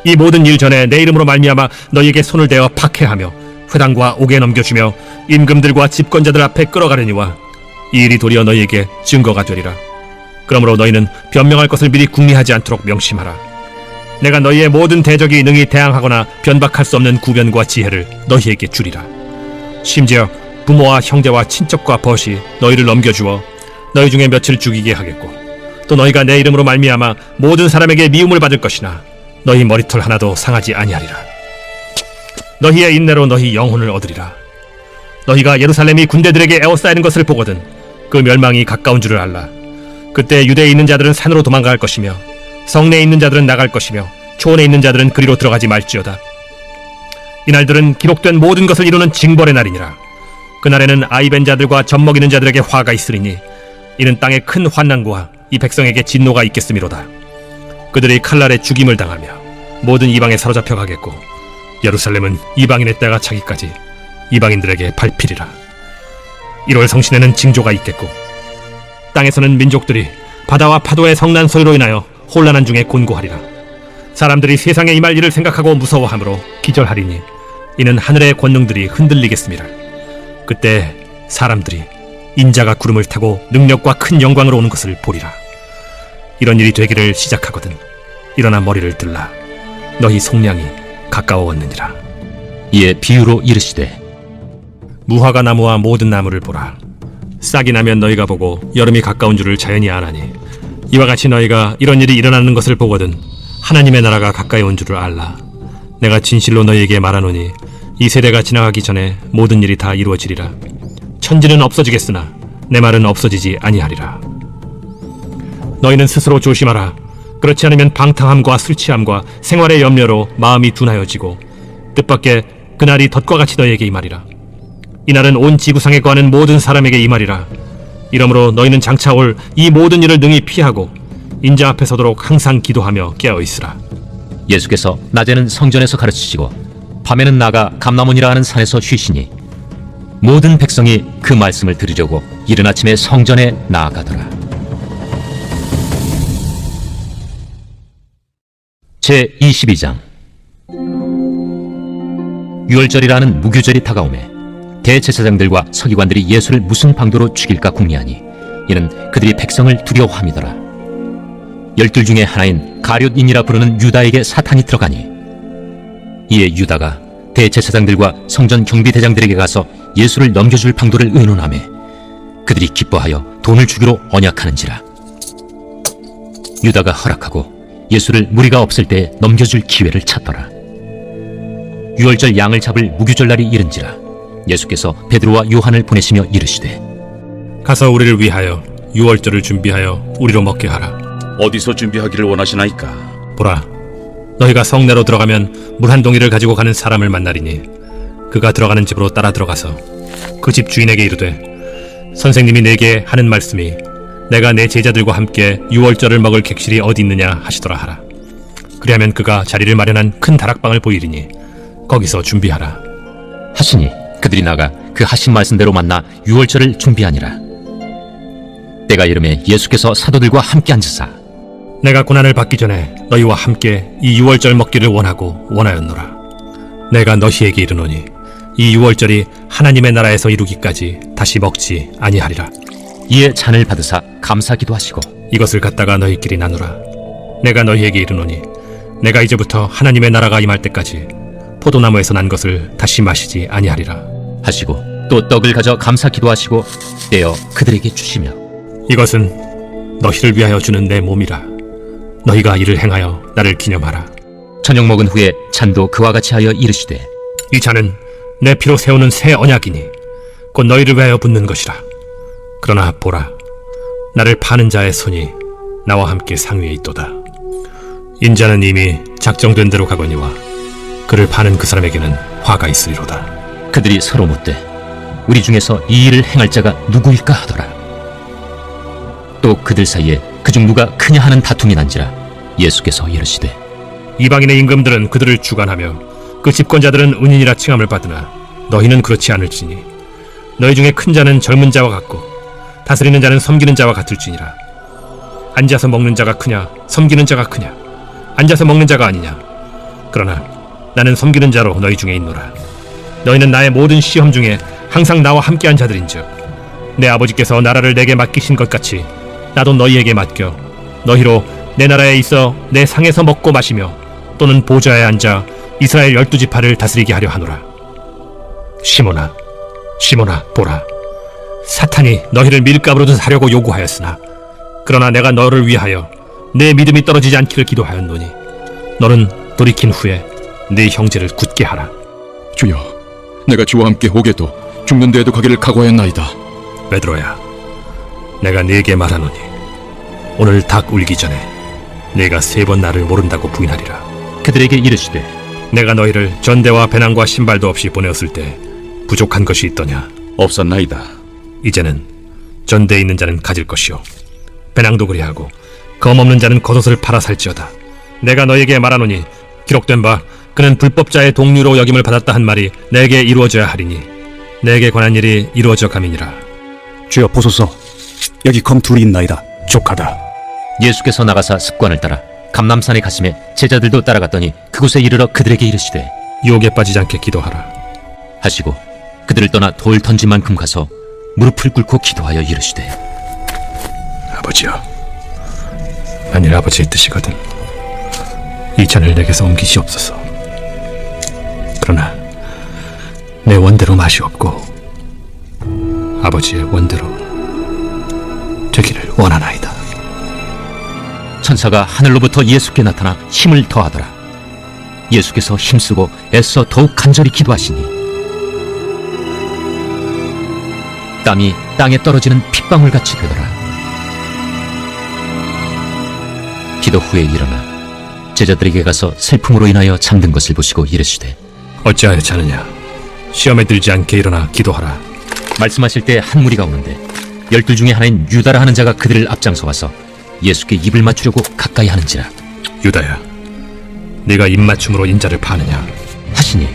이 모든 일 전에 내 이름으로 말미암아 너희에게 손을 대어 박해하며 회당과 옥에 넘겨주며 임금들과 집권자들 앞에 끌어가려니와 이 일이 도리어 너희에게 증거가 되리라. 그러므로 너희는 변명할 것을 미리 궁리하지 않도록 명심하라. 내가 너희의 모든 대적이 능히 대항하거나 변박할 수 없는 구변과 지혜를 너희에게 주리라. 심지어 부모와 형제와 친척과 벗이 너희를 넘겨주어 너희 중에 며칠 죽이게 하겠고, 또 너희가 내 이름으로 말미암아 모든 사람에게 미움을 받을 것이나 너희 머리털 하나도 상하지 아니하리라. 너희의 인내로 너희 영혼을 얻으리라. 너희가 예루살렘이 군대들에게 에워싸이는 것을 보거든 그 멸망이 가까운 줄을 알라. 그때 유대에 있는 자들은 산으로 도망갈 것이며 성내에 있는 자들은 나갈 것이며 초원에 있는 자들은 그리로 들어가지 말지어다. 이날들은 기록된 모든 것을 이루는 징벌의 날이니라. 그날에는 아이벤 자들과 젖먹이는 자들에게 화가 있으리니 이는 땅에 큰 환난과 이 백성에게 진노가 있겠음이로다. 그들이 칼날에 죽임을 당하며 모든 이방에 사로잡혀 가겠고, 예루살렘은 이방인의 때가 차기까지 이방인들에게 밟히리라. 1월 성신에는 징조가 있겠고, 땅에서는 민족들이 바다와 파도의 성난 소리로 인하여 혼란한 중에 곤고하리라. 사람들이 세상에 임할 일을 생각하고 무서워하므로 기절하리니 이는 하늘의 권능들이 흔들리겠습니다. 그때 사람들이 인자가 구름을 타고 능력과 큰 영광으로 오는 것을 보리라. 이런 일이 되기를 시작하거든 일어나 머리를 들라. 너희 속량이 가까워왔느니라. 이에 비유로 이르시되 무화과 나무와 모든 나무를 보라. 싹이 나면 너희가 보고 여름이 가까운 줄을 자연히 아나니, 이와 같이 너희가 이런 일이 일어나는 것을 보거든 하나님의 나라가 가까이 온 줄을 알라. 내가 진실로 너희에게 말하노니 이 세대가 지나가기 전에 모든 일이 다 이루어지리라. 천지는 없어지겠으나 내 말은 없어지지 아니하리라. 너희는 스스로 조심하라. 그렇지 않으면 방탕함과 술취함과 생활의 염려로 마음이 둔하여지고 뜻밖의 그날이 덫과 같이 너희에게 임하리라. 이날은 온 지구상에 거하는 모든 사람에게 임하리라. 이러므로 너희는 장차 올 이 모든 일을 능히 피하고 인자 앞에 서도록 항상 기도하며 깨어있으라. 예수께서 낮에는 성전에서 가르치시고 밤에는 나가 감람원이라 하는 산에서 쉬시니 모든 백성이 그 말씀을 들으려고 이른 아침에 성전에 나아가더라. 제22장. 유월절이라는 무교절이 다가오매 대제사장들과 서기관들이 예수를 무슨 방도로 죽일까 궁리하니 이는 그들이 백성을 두려워함이더라. 12 중에 하나인 가룟인이라 부르는 유다에게 사탄이 들어가니 이에 유다가 대제사장들과 성전 경비대장들에게 가서 예수를 넘겨줄 방도를 의논하매 그들이 기뻐하여 돈을 주기로 언약하는지라. 유다가 허락하고 예수를 무리가 없을 때 넘겨줄 기회를 찾더라. 유월절 양을 잡을 무교절날이 이른지라 예수께서 베드로와 요한을 보내시며 이르시되 가서 우리를 위하여 유월절을 준비하여 우리로 먹게 하라. 어디서 준비하기를 원하시나이까? 보라, 너희가 성내로 들어가면 물 한 동이를 가지고 가는 사람을 만나리니 그가 들어가는 집으로 따라 들어가서 그 집 주인에게 이르되 선생님이 내게 하는 말씀이 내가 내 제자들과 함께 유월절을 먹을 객실이 어디 있느냐 하시더라 하라. 그리하면 그가 자리를 마련한 큰 다락방을 보이리니 거기서 준비하라 하시니 그들이 나가 그 하신 말씀대로 만나 유월절을 준비하니라. 때가 이르매 예수께서 사도들과 함께 앉으사 내가 고난을 받기 전에 너희와 함께 이 유월절 먹기를 원하고 원하였노라. 내가 너희에게 이르노니 이 유월절이 하나님의 나라에서 이루기까지 다시 먹지 아니하리라. 이에 잔을 받으사 감사기도 하시고 이것을 갖다가 너희끼리 나누라. 내가 너희에게 이르노니 내가 이제부터 하나님의 나라가 임할 때까지 포도나무에서 난 것을 다시 마시지 아니하리라 하시고 또 떡을 가져 감사기도 하시고 떼어 그들에게 주시며 이것은 너희를 위하여 주는 내 몸이라. 너희가 이를 행하여 나를 기념하라. 저녁 먹은 후에 잔도 그와 같이 하여 이르시되 이 잔은 내 피로 세우는 새 언약이니 곧 너희를 위하여 붓는 것이라. 그러나 보라, 나를 파는 자의 손이 나와 함께 상위에 있도다. 인자는 이미 작정된 대로 가거니와 그를 파는 그 사람에게는 화가 있으리로다. 그들이 서로 묻되 우리 중에서 이 일을 행할 자가 누구일까 하더라. 또 그들 사이에 그중 누가 크냐 하는 다툼이 난지라 예수께서 이르시되 이방인의 임금들은 그들을 주관하며 그 집권자들은 은인이라 칭함을 받으나 너희는 그렇지 않을지니 너희 중에 큰 자는 젊은 자와 같고 다스리는 자는 섬기는 자와 같을지니라. 앉아서 먹는 자가 크냐 섬기는 자가 크냐? 앉아서 먹는 자가 아니냐? 그러나 나는 섬기는 자로 너희 중에 있노라. 너희는 나의 모든 시험 중에 항상 나와 함께한 자들인즉 내 아버지께서 나라를 내게 맡기신 것 같이 나도 너희에게 맡겨 너희로 내 나라에 있어 내 상에서 먹고 마시며 또는 보좌에 앉아 이스라엘 12지파를 다스리게 하려 하노라. 시몬아, 시몬아, 보라. 사탄이 너희를 밀가루로 사려고 요구하였으나 그러나 내가 너를 위하여 내 믿음이 떨어지지 않기를 기도하였노니 너는 돌이킨 후에 네 형제를 굳게 하라. 주여, 내가 주와 함께 오게도 죽는 데에도 가기를 각오하였나이다. 베드로야, 내가 네게 말하노니 오늘 닭 울기 전에 네가 3번 나를 모른다고 부인하리라. 그들에게 이르시되 내가 너희를 전대와 배낭과 신발도 없이 보내었을 때 부족한 것이 있더냐? 없었나이다. 이제는 전대에 있는 자는 가질 것이요 배낭도 그리하고 검 없는 자는 겉옷을 팔아 살지어다. 내가 너에게 말하노니 기록된 바 그는 불법자의 동류로 여김을 받았다 한 말이 내게 이루어져야 하리니 내게 관한 일이 이루어져 가미니라. 주여 보소서, 여기 검 둘이 있나이다. 족하다. 예수께서 나가사 습관을 따라 감람산에 가심에 제자들도 따라갔더니 그곳에 이르러 그들에게 이르시되 유혹에 빠지지 않게 기도하라 하시고 그들을 떠나 돌 던진 만큼 가서 무릎을 꿇고 기도하여 이르시되 아버지여, 만일 아버지의 뜻이거든 이 잔을 내게서 옮기시옵소서. 그러나 내 원대로 맛이 없고 아버지의 원대로 되기를 원하나이다. 천사가 하늘로부터 예수께 나타나 힘을 더하더라. 예수께서 힘쓰고 애써 더욱 간절히 기도하시니 땀이 땅에 떨어지는 핏방울같이 되더라. 기도 후에 일어나 제자들에게 가서 슬픔으로 인하여 잠든 것을 보시고 이르시되 어찌하여 자느냐? 시험에 들지 않게 일어나 기도하라. 말씀하실 때 한 무리가 오는데 12 중에 하나인 유다라 하는 자가 그들을 앞장서 와서 예수께 입을 맞추려고 가까이 하는지라 유다야, 네가 입맞춤으로 인자를 파느냐? 하시니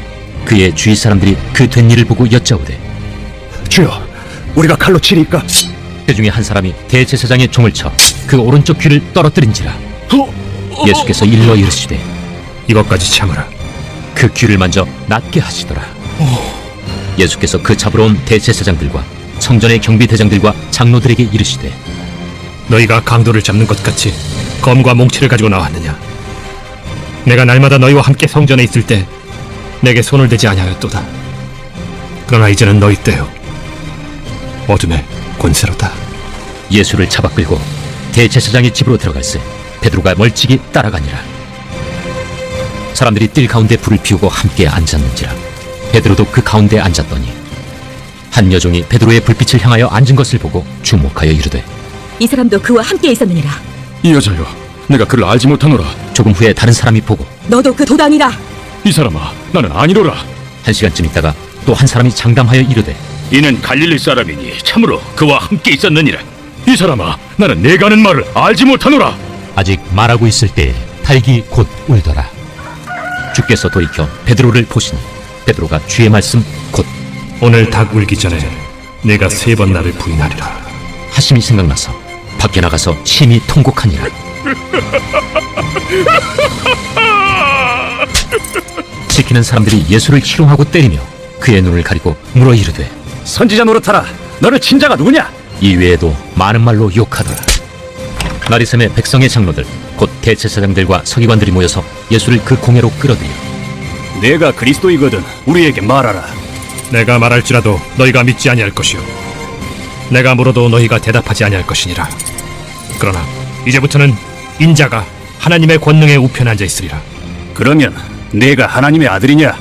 그의 주위 사람들이 그 된 일을 보고 여짜오되 주여, 우리가 칼로 치리까? 그 중에 한 사람이 대제사장의 종을 쳐 그 오른쪽 귀를 떨어뜨린지라 예수께서 일러 이르시되 이것까지 참으라. 그 귀를 만져 낫게 하시더라. 예수께서 그 잡으러 온 대제사장들과 성전의 경비대장들과 장로들에게 이르시되 너희가 강도를 잡는 것 같이 검과 몽치를 가지고 나왔느냐? 내가 날마다 너희와 함께 성전에 있을 때 내게 손을 대지 아니하였도다. 그러나 이제는 너희 때요 어둠의 권세로다. 예수를 잡아 끌고 대제사장의 집으로 들어갈새 베드로가 멀찍이 따라가니라. 사람들이 뜰 가운데 불을 피우고 함께 앉았는지라 베드로도 그 가운데 앉았더니 한 여종이 베드로의 불빛을 향하여 앉은 것을 보고 주목하여 이르되 이 사람도 그와 함께 있었느니라. 이 여자여, 내가 그를 알지 못하노라. 조금 후에 다른 사람이 보고 너도 그 도당이라. 이 사람아, 나는 아니로라. 한 시간쯤 있다가 또 한 사람이 장담하여 이르되 이는 갈릴리 사람이니 참으로 그와 함께 있었느니라. 이 사람아, 나는 내가 하는 말을 알지 못하노라. 아직 말하고 있을 때에 닭이 곧 울더라. 주께서 돌이켜 베드로를 보시니 베드로가 주의 말씀 곧 오늘 닭 울기 전에 내가 3번 나를 부인하리라 하심이 생각나서 밖에 나가서 심히 통곡하니라. 지키는 사람들이 예수를 희롱하고 때리며 그의 눈을 가리고 물어 이르되 선지자 노릇하라. 너를 친 자가 누구냐? 이외에도 많은 말로 욕하더라. 나리샘의 백성의 장로들 곧 대제사장들과 서기관들이 모여서 예수를 그 공회로 끌어들여 내가 그리스도이거든 우리에게 말하라. 내가 말할지라도 너희가 믿지 아니할 것이요 내가 물어도 너희가 대답하지 아니할 것이니라. 그러나 이제부터는 인자가 하나님의 권능에 우편에 앉아 있으리라. 그러면 내가 하나님의 아들이냐?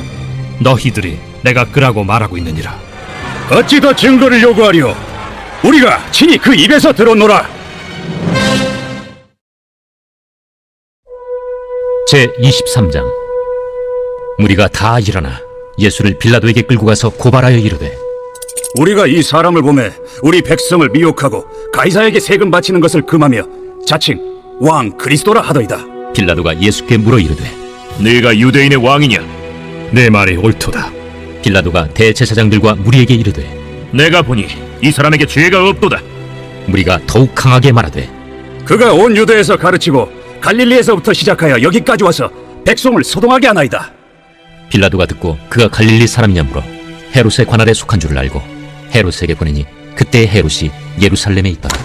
너희들이 내가 그라고 말하고 있느니라. 어찌 더 증거를 요구하리오? 우리가 친히 그 입에서 들었노라. 제23장 무리가 다 일어나 예수를 빌라도에게 끌고 가서 고발하여 이르되 우리가 이 사람을 보매 우리 백성을 미혹하고 가이사에게 세금 바치는 것을 금하며 자칭 왕 그리스도라 하더이다. 빌라도가 예수께 물어 이르되 네가 유대인의 왕이냐? 내 말이 옳도다. 빌라도가 대제사장들과 무리에게 이르되 내가 보니 이 사람에게 죄가 없도다. 무리가 더욱 강하게 말하되 그가 온 유대에서 가르치고 갈릴리에서부터 시작하여 여기까지 와서 백성을 소동하게 하나이다. 빌라도가 듣고 그가 갈릴리 사람이냐 물어 헤롯의 관할에 속한 줄을 알고 헤롯에게 보내니 그때 헤롯이 예루살렘에 있더라.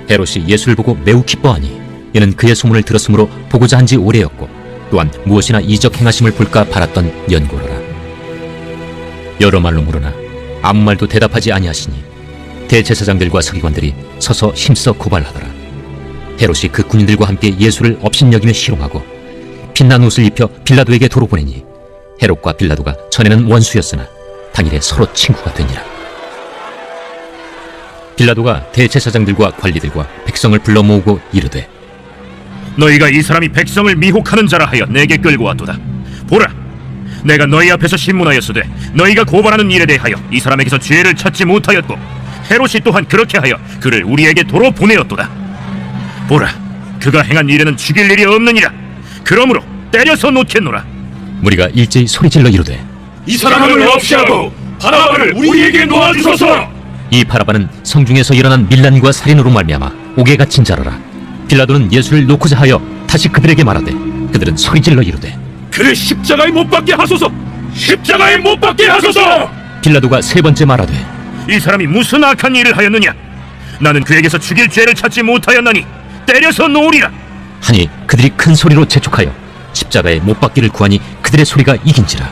헤롯이 예수를 보고 매우 기뻐하니 이는 그의 소문을 들었으므로 보고자 한지 오래였고 또한 무엇이나 이적 행하심을 볼까 바랐던 연고로라. 여러 말로 물으나 아무 말도 대답하지 아니하시니 대제사장들과 서기관들이 서서 힘써 고발하더라. 헤롯이 그 군인들과 함께 예수를 업신여기며 희롱하고 빛난 옷을 입혀 빌라도에게 도로 보내니 헤롯과 빌라도가 전에는 원수였으나 당일에 서로 친구가 되니라. 빌라도가 대제사장들과 관리들과 백성을 불러 모으고 이르되 너희가 이 사람이 백성을 미혹하는 자라 하여 내게 끌고 왔도다. 보라, 내가 너희 앞에서 신문하였으되 너희가 고발하는 일에 대하여 이 사람에게서 죄를 찾지 못하였고 헤롯이 또한 그렇게 하여 그를 우리에게 도로 보내었도다. 보라, 그가 행한 일에는 죽일 일이 없느니라. 그러므로 때려서 놓겠노라. 무리가 일제히 소리질러 이르되 이 사람을 없이 하고 바라바를 우리에게 놓아주소서. 이 바라바는 성중에서 일어난 밀란과 살인으로 말미암아 옥에 갇힌 자라라. 빌라도는 예수를 놓고자 하여 다시 그들에게 말하되 그들은 소리질러 이르되 그를 십자가에 못 박게 하소서. 십자가에 못 박게 하소서. 빌라도가 세 번째 말하되 이 사람이 무슨 악한 일을 하였느냐? 나는 그에게서 죽일 죄를 찾지 못하였나니 때려서 놓으리라. 하니 그들이 큰 소리로 재촉하여 십자가에 못 박기를 구하니 그들의 소리가 이긴지라.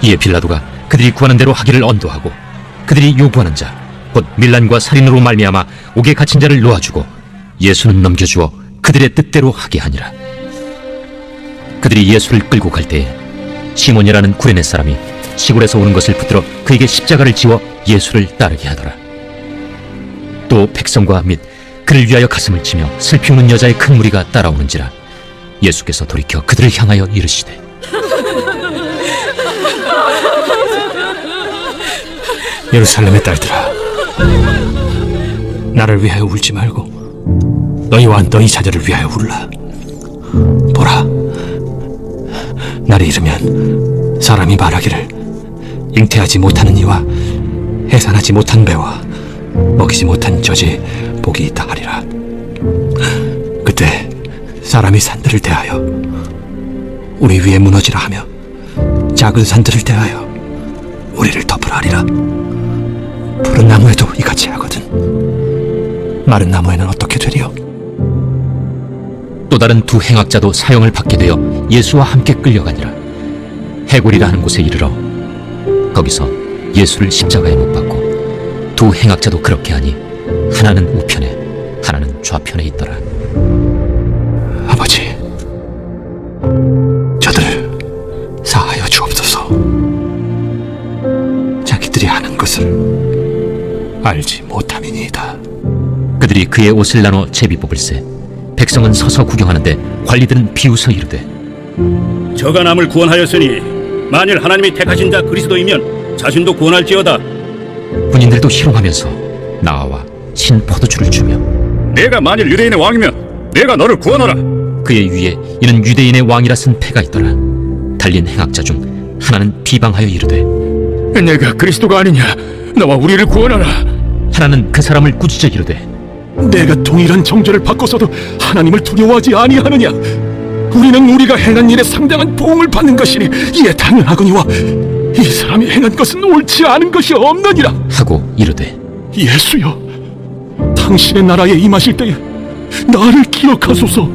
이에 빌라도가 그들이 구하는 대로 하기를 언도하고 그들이 요구하는 자 곧 밀란과 살인으로 말미암아 옥에 갇힌 자를 놓아주고 예수는 넘겨주어 그들의 뜻대로 하게 하니라. 그들이 예수를 끌고 갈 때에 시몬이라는 구레네 사람이 시골에서 오는 것을 붙들어 그에게 십자가를 지워 예수를 따르게 하더라. 또 백성과 및 그를 위하여 가슴을 치며 슬피 우는 여자의 큰 무리가 따라오는지라. 예수께서 돌이켜 그들을 향하여 이르시되 예루살렘의 딸들아, 나를 위하여 울지 말고 너희와 너희 자녀를 위하여 울라. 보라, 날이 이르면 사람이 말하기를 잉태하지 못하는 이와 해산하지 못한 배와 먹이지 못한 젖이 복이 있다 하리라. 그때 사람이 산들을 대하여 우리 위에 무너지라 하며 작은 산들을 대하여 우리를 덮으라 하리라. 푸른 나무에도 이같이 하거든 마른 나무에는 어떻게 되리요? 또 다른 두 행악자도 사형을 받게 되어 예수와 함께 끌려가니라. 해골이라 하는 곳에 이르러 거기서 예수를 십자가에 못 박고 두 행악자도 그렇게 하니 하나는 우편에 하나는 좌편에 있더라. 아버지, 저들을 사하여 주옵소서. 자기들이 하는 것을 알지 못함이니이다. 그들이 그의 옷을 나눠 제비 뽑을세 백성은 서서 구경하는데 관리들은 비웃어 이르되 저가 남을 구원하였으니 만일 하나님이 택하신 자 그리스도이면 자신도 구원할지어다. 군인들도 희롱하면서 나와 신 포도주를 주며 내가 만일 유대인의 왕이면 내가 너를 구원하라. 그의 위에 이는 유대인의 왕이라 쓴 패가 있더라. 달린 행악자 중 하나는 비방하여 이르되 내가 그리스도가 아니냐? 나와 우리를 구원하라. 하나는 그 사람을 꾸짖어 이르되 내가 동일한 정죄를 받고서도 하나님을 두려워하지 아니하느냐? 우리는 우리가 행한 일에 상당한 보응을 받는 것이니 이에 당연하거니와 이 사람이 행한 것은 옳지 않은 것이 없느니라. 하고 이르되 예수여, 당신의 나라에 임하실 때에 나를 기억하소서.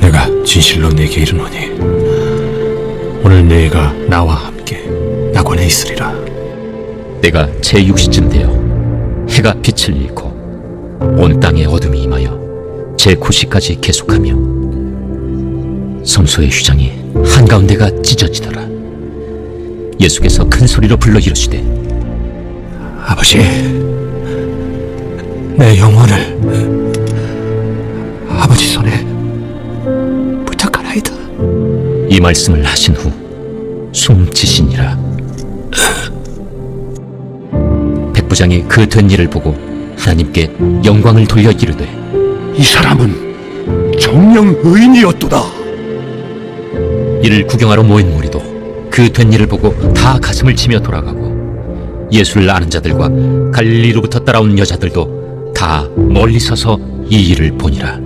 내가 진실로 네게 이르노니 오늘 네가 나와 함께 낙원에 있으리라. 때가 제6시쯤 되어 해가 빛을 잃고 온 땅에 어둠이 임하여 제9시까지 계속하며 성소의 휘장이 한가운데가 찢어지더라. 예수께서 큰 소리로 불러 이르시되 아버지, 내 영혼을 아버지 손에 부탁하나이다. 이 말씀을 하신 후 숨지시니라. 백부장이 그 된 일을 보고 하나님께 영광을 돌려 이르되 이 사람은 정령 의인이었도다. 이를 구경하러 모인 무리도 그 된 일을 보고 다 가슴을 치며 돌아가고 예수를 아는 자들과 갈릴리로부터 따라온 여자들도 다 멀리 서서 이 일을 보니라.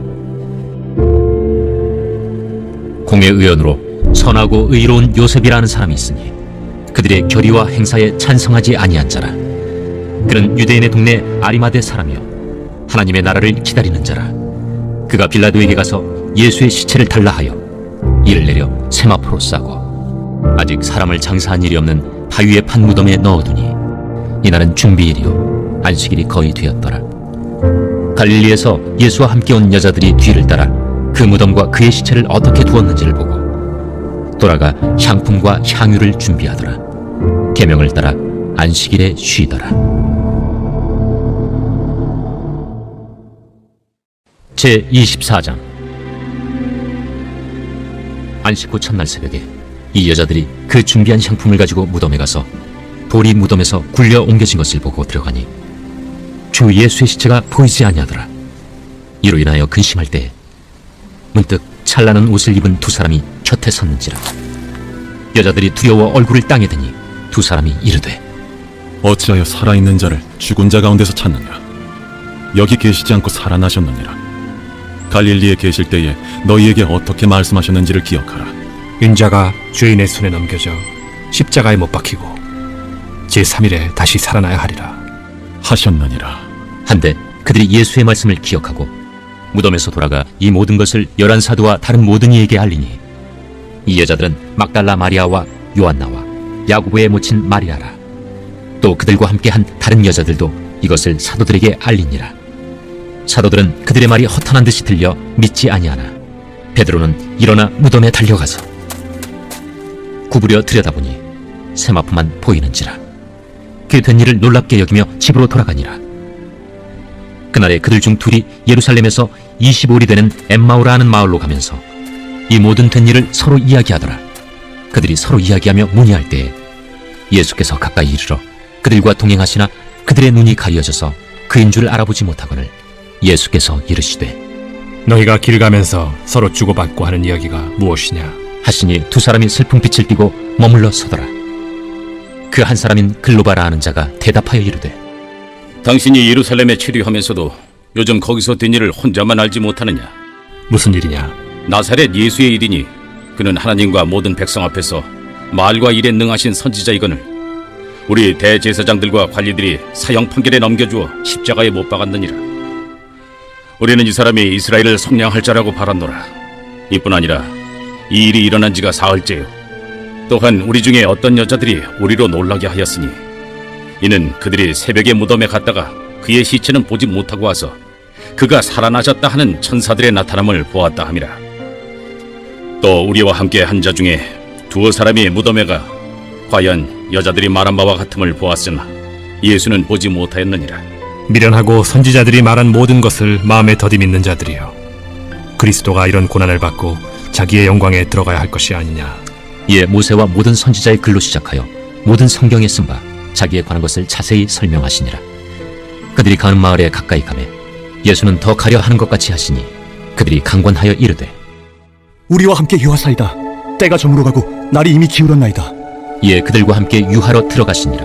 공회의원으로 선하고 의로운 요셉이라는 사람이 있으니 그들의 결의와 행사에 찬성하지 아니한 자라. 그는 유대인의 동네 아리마대 사람이요 하나님의 나라를 기다리는 자라. 그가 빌라도에게 가서 예수의 시체를 달라 하여 이를 내려 세마포로 싸고 아직 사람을 장사한 일이 없는 바위에 판 무덤에 넣어두니 이날은 준비일이요 안식일이 거의 되었더라. 갈릴리에서 예수와 함께 온 여자들이 뒤를 따라 그 무덤과 그의 시체를 어떻게 두었는지를 보고 돌아가 향품과 향유를 준비하더라. 계명을 따라 안식일에 쉬더라. 제24장. 안식 후 첫날 새벽에 이 여자들이 그 준비한 향품을 가지고 무덤에 가서 돌이 무덤에서 굴려 옮겨진 것을 보고 들어가니 주 예수의 시체가 보이지 아니하더라. 이로 인하여 근심할 때에 문득 찬란한 옷을 입은 두 사람이 곁에 섰는지라. 여자들이 두려워 얼굴을 땅에 대니 두 사람이 이르되 어찌하여 살아있는 자를 죽은 자 가운데서 찾느냐? 여기 계시지 않고 살아나셨느니라. 갈릴리에 계실 때에 너희에게 어떻게 말씀하셨는지를 기억하라. 인자가 죄인의 손에 넘겨져 십자가에 못 박히고 제3일에 다시 살아나야 하리라 하셨느니라. 한데 그들이 예수의 말씀을 기억하고 무덤에서 돌아가 이 모든 것을 11사도와 다른 모든 이에게 알리니 이 여자들은 막달라 마리아와 요한나와 야고보의 모친 마리아라. 또 그들과 함께 한 다른 여자들도 이것을 사도들에게 알리니라. 사도들은 그들의 말이 허탄한 듯이 들려 믿지 아니하나 베드로는 일어나 무덤에 달려가서 구부려 들여다보니 세마포만 보이는지라. 그 된 일을 놀랍게 여기며 집으로 돌아가니라. 그날에 그들 중 둘이 예루살렘에서 25里되는 엠마오라 하는 마을로 가면서 이 모든 된 일을 서로 이야기하더라. 그들이 서로 이야기하며 문의할 때에 예수께서 가까이 이르러 그들과 동행하시나 그들의 눈이 가려져서 그인 줄 알아보지 못하거늘 예수께서 이르시되 너희가 길 가면서 서로 주고받고 하는 이야기가 무엇이냐? 하시니 두 사람이 슬픈 빛을 띠고 머물러 서더라. 그 한 사람인 글로바라 하는 자가 대답하여 이르되 당신이 예루살렘에 체류하면서도 요즘 거기서 된 일을 혼자만 알지 못하느냐? 무슨 일이냐? 나사렛 예수의 일이니 그는 하나님과 모든 백성 앞에서 말과 일에 능하신 선지자이거늘 우리 대제사장들과 관리들이 사형 판결에 넘겨주어 십자가에 못 박았느니라. 우리는 이 사람이 이스라엘을 속량할 자라고 바랐노라. 이뿐 아니라 이 일이 일어난 지가 사흘째요. 또한 우리 중에 어떤 여자들이 우리로 놀라게 하였으니 이는 그들이 새벽에 무덤에 갔다가 그의 시체는 보지 못하고 와서 그가 살아나셨다 하는 천사들의 나타남을 보았다 함이라. 또 우리와 함께 한 자 중에 두어 사람이 무덤에 가 과연 여자들이 말한 바와 같음을 보았으나 예수는 보지 못하였느니라. 미련하고 선지자들이 말한 모든 것을 마음에 더디 믿는 자들이여, 그리스도가 이런 고난을 받고 자기의 영광에 들어가야 할 것이 아니냐. 이에 모세와 모든 선지자의 글로 시작하여 모든 성경에 쓴 바 자기에 관한 것을 자세히 설명하시니라. 그들이 가는 마을에 가까이 가매 예수는 더 가려 하는 것 같이 하시니 그들이 강권하여 이르되 우리와 함께 유하사이다. 때가 저물어 가고 날이 이미 기울었나이다. 이에 그들과 함께 유하러 들어가시니라.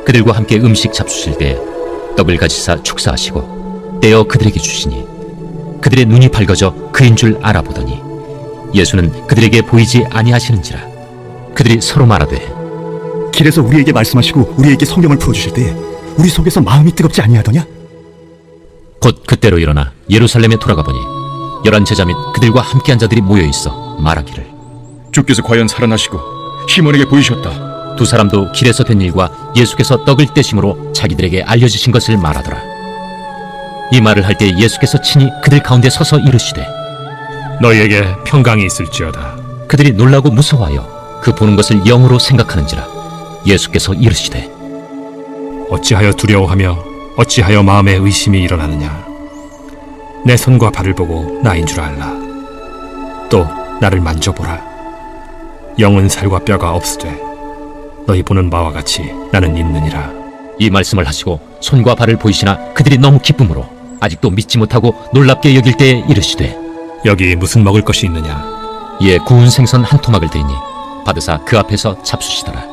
그들과 함께 음식 잡수실 때 떡을 가지사 축사하시고 떼어 그들에게 주시니 그들의 눈이 밝아져 그인 줄 알아보더니 예수는 그들에게 보이지 아니하시는지라. 그들이 서로 말하되 길에서 우리에게 말씀하시고 우리에게 성경을 풀어주실 때 우리 속에서 마음이 뜨겁지 아니하더냐? 곧 그때로 일어나 예루살렘에 돌아가 보니 11 제자 및 그들과 함께한 자들이 모여있어 말하기를 주께서 과연 살아나시고 시몬에게 보이셨다. 두 사람도 길에서 된 일과 예수께서 떡을 떼심으로 자기들에게 알려주신 것을 말하더라. 이 말을 할 때 예수께서 친히 그들 가운데 서서 이르시되 너희에게 평강이 있을지어다. 그들이 놀라고 무서워하여 그 보는 것을 영으로 생각하는지라. 예수께서 이르시되 어찌하여 두려워하며 어찌하여 마음에 의심이 일어나느냐. 내 손과 발을 보고 나인 줄 알라. 또 나를 만져보라. 영은 살과 뼈가 없으되 너희 보는 바와 같이 나는 있느니라. 이 말씀을 하시고 손과 발을 보이시나 그들이 너무 기쁨으로 아직도 믿지 못하고 놀랍게 여길 때에 이르시되 여기 무슨 먹을 것이 있느냐. 이에 구운 생선 한 토막을 대니 받으사 그 앞에서 잡수시더라.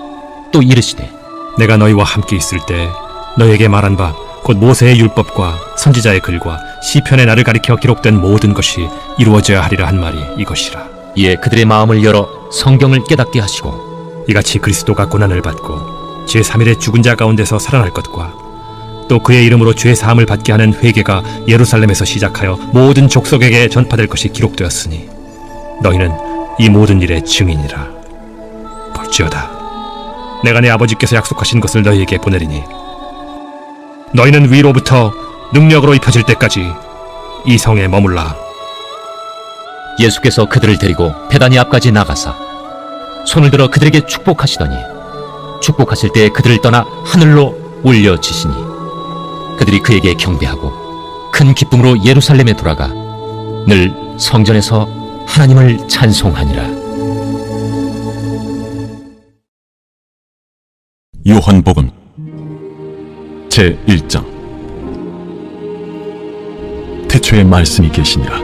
또 이르시되 내가 너희와 함께 있을 때 너희에게 말한 바 곧 모세의 율법과 선지자의 글과 시편의 나를 가리켜 기록된 모든 것이 이루어져야 하리라 한 말이 이것이라. 이에 그들의 마음을 열어 성경을 깨닫게 하시고 이같이 그리스도가 고난을 받고 제3일에 죽은 자 가운데서 살아날 것과 또 그의 이름으로 죄 사함을 받게 하는 회개가 예루살렘에서 시작하여 모든 족속에게 전파될 것이 기록되었으니 너희는 이 모든 일의 증인이라. 볼지어다 내가 내 아버지께서 약속하신 것을 너희에게 보내리니 너희는 위로부터 능력으로 입혀질 때까지 이 성에 머물라. 예수께서 그들을 데리고 베다니 앞까지 나가사 손을 들어 그들에게 축복하시더니 축복하실 때 그들을 떠나 하늘로 올려지시니 그들이 그에게 경배하고 큰 기쁨으로 예루살렘에 돌아가 늘 성전에서 하나님을 찬송하니라. 요한복음 제1장. 태초에 말씀이 계시니라.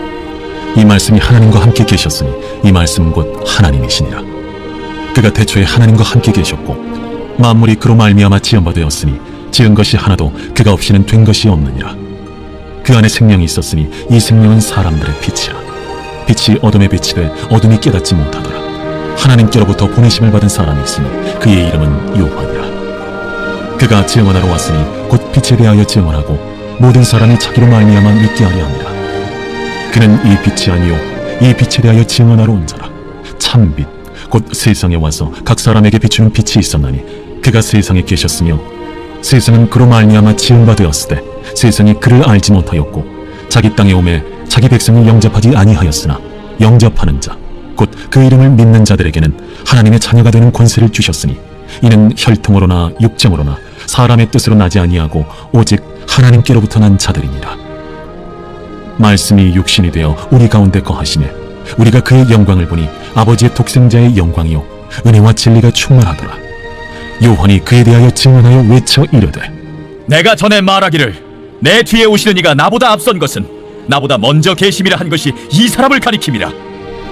이 말씀이 하나님과 함께 계셨으니 이 말씀은 곧 하나님이시니라. 그가 태초에 하나님과 함께 계셨고 만물이 그로 말미암아 지은 바 되었으니 지은 것이 하나도 그가 없이는 된 것이 없느니라. 그 안에 생명이 있었으니 이 생명은 사람들의 빛이라. 빛이 어둠에 비치되 어둠이 깨닫지 못하더라. 하나님께로부터 보내심을 받은 사람이 있으니 그의 이름은 요한이라. 그가 증언하러 왔으니 곧 빛에 대하여 증언하고 모든 사람이 자기로 말미암아 믿게 하려 함이라. 그는 이 빛이 아니요 이 빛에 대하여 증언하러 온 자라. 참빛 곧 세상에 와서 각 사람에게 비추는 빛이 있었나니 그가 세상에 계셨으며 세상은 그로 말미암아 지은 바 되었으되 세상이 그를 알지 못하였고 자기 땅에 오매 자기 백성이 영접하지 아니하였으나 영접하는 자 곧 그 이름을 믿는 자들에게는 하나님의 자녀가 되는 권세를 주셨으니 이는 혈통으로나 육정으로나 사람의 뜻으로 나지 아니하고 오직 하나님께로부터 난 자들이니라. 말씀이 육신이 되어 우리 가운데 거하시매 우리가 그의 영광을 보니 아버지의 독생자의 영광이요 은혜와 진리가 충만하더라. 요한이 그에 대하여 증언하여 외쳐 이르되 내가 전에 말하기를 내 뒤에 오시는 이가 나보다 앞선 것은 나보다 먼저 계심이라 한 것이 이 사람을 가리킴이라.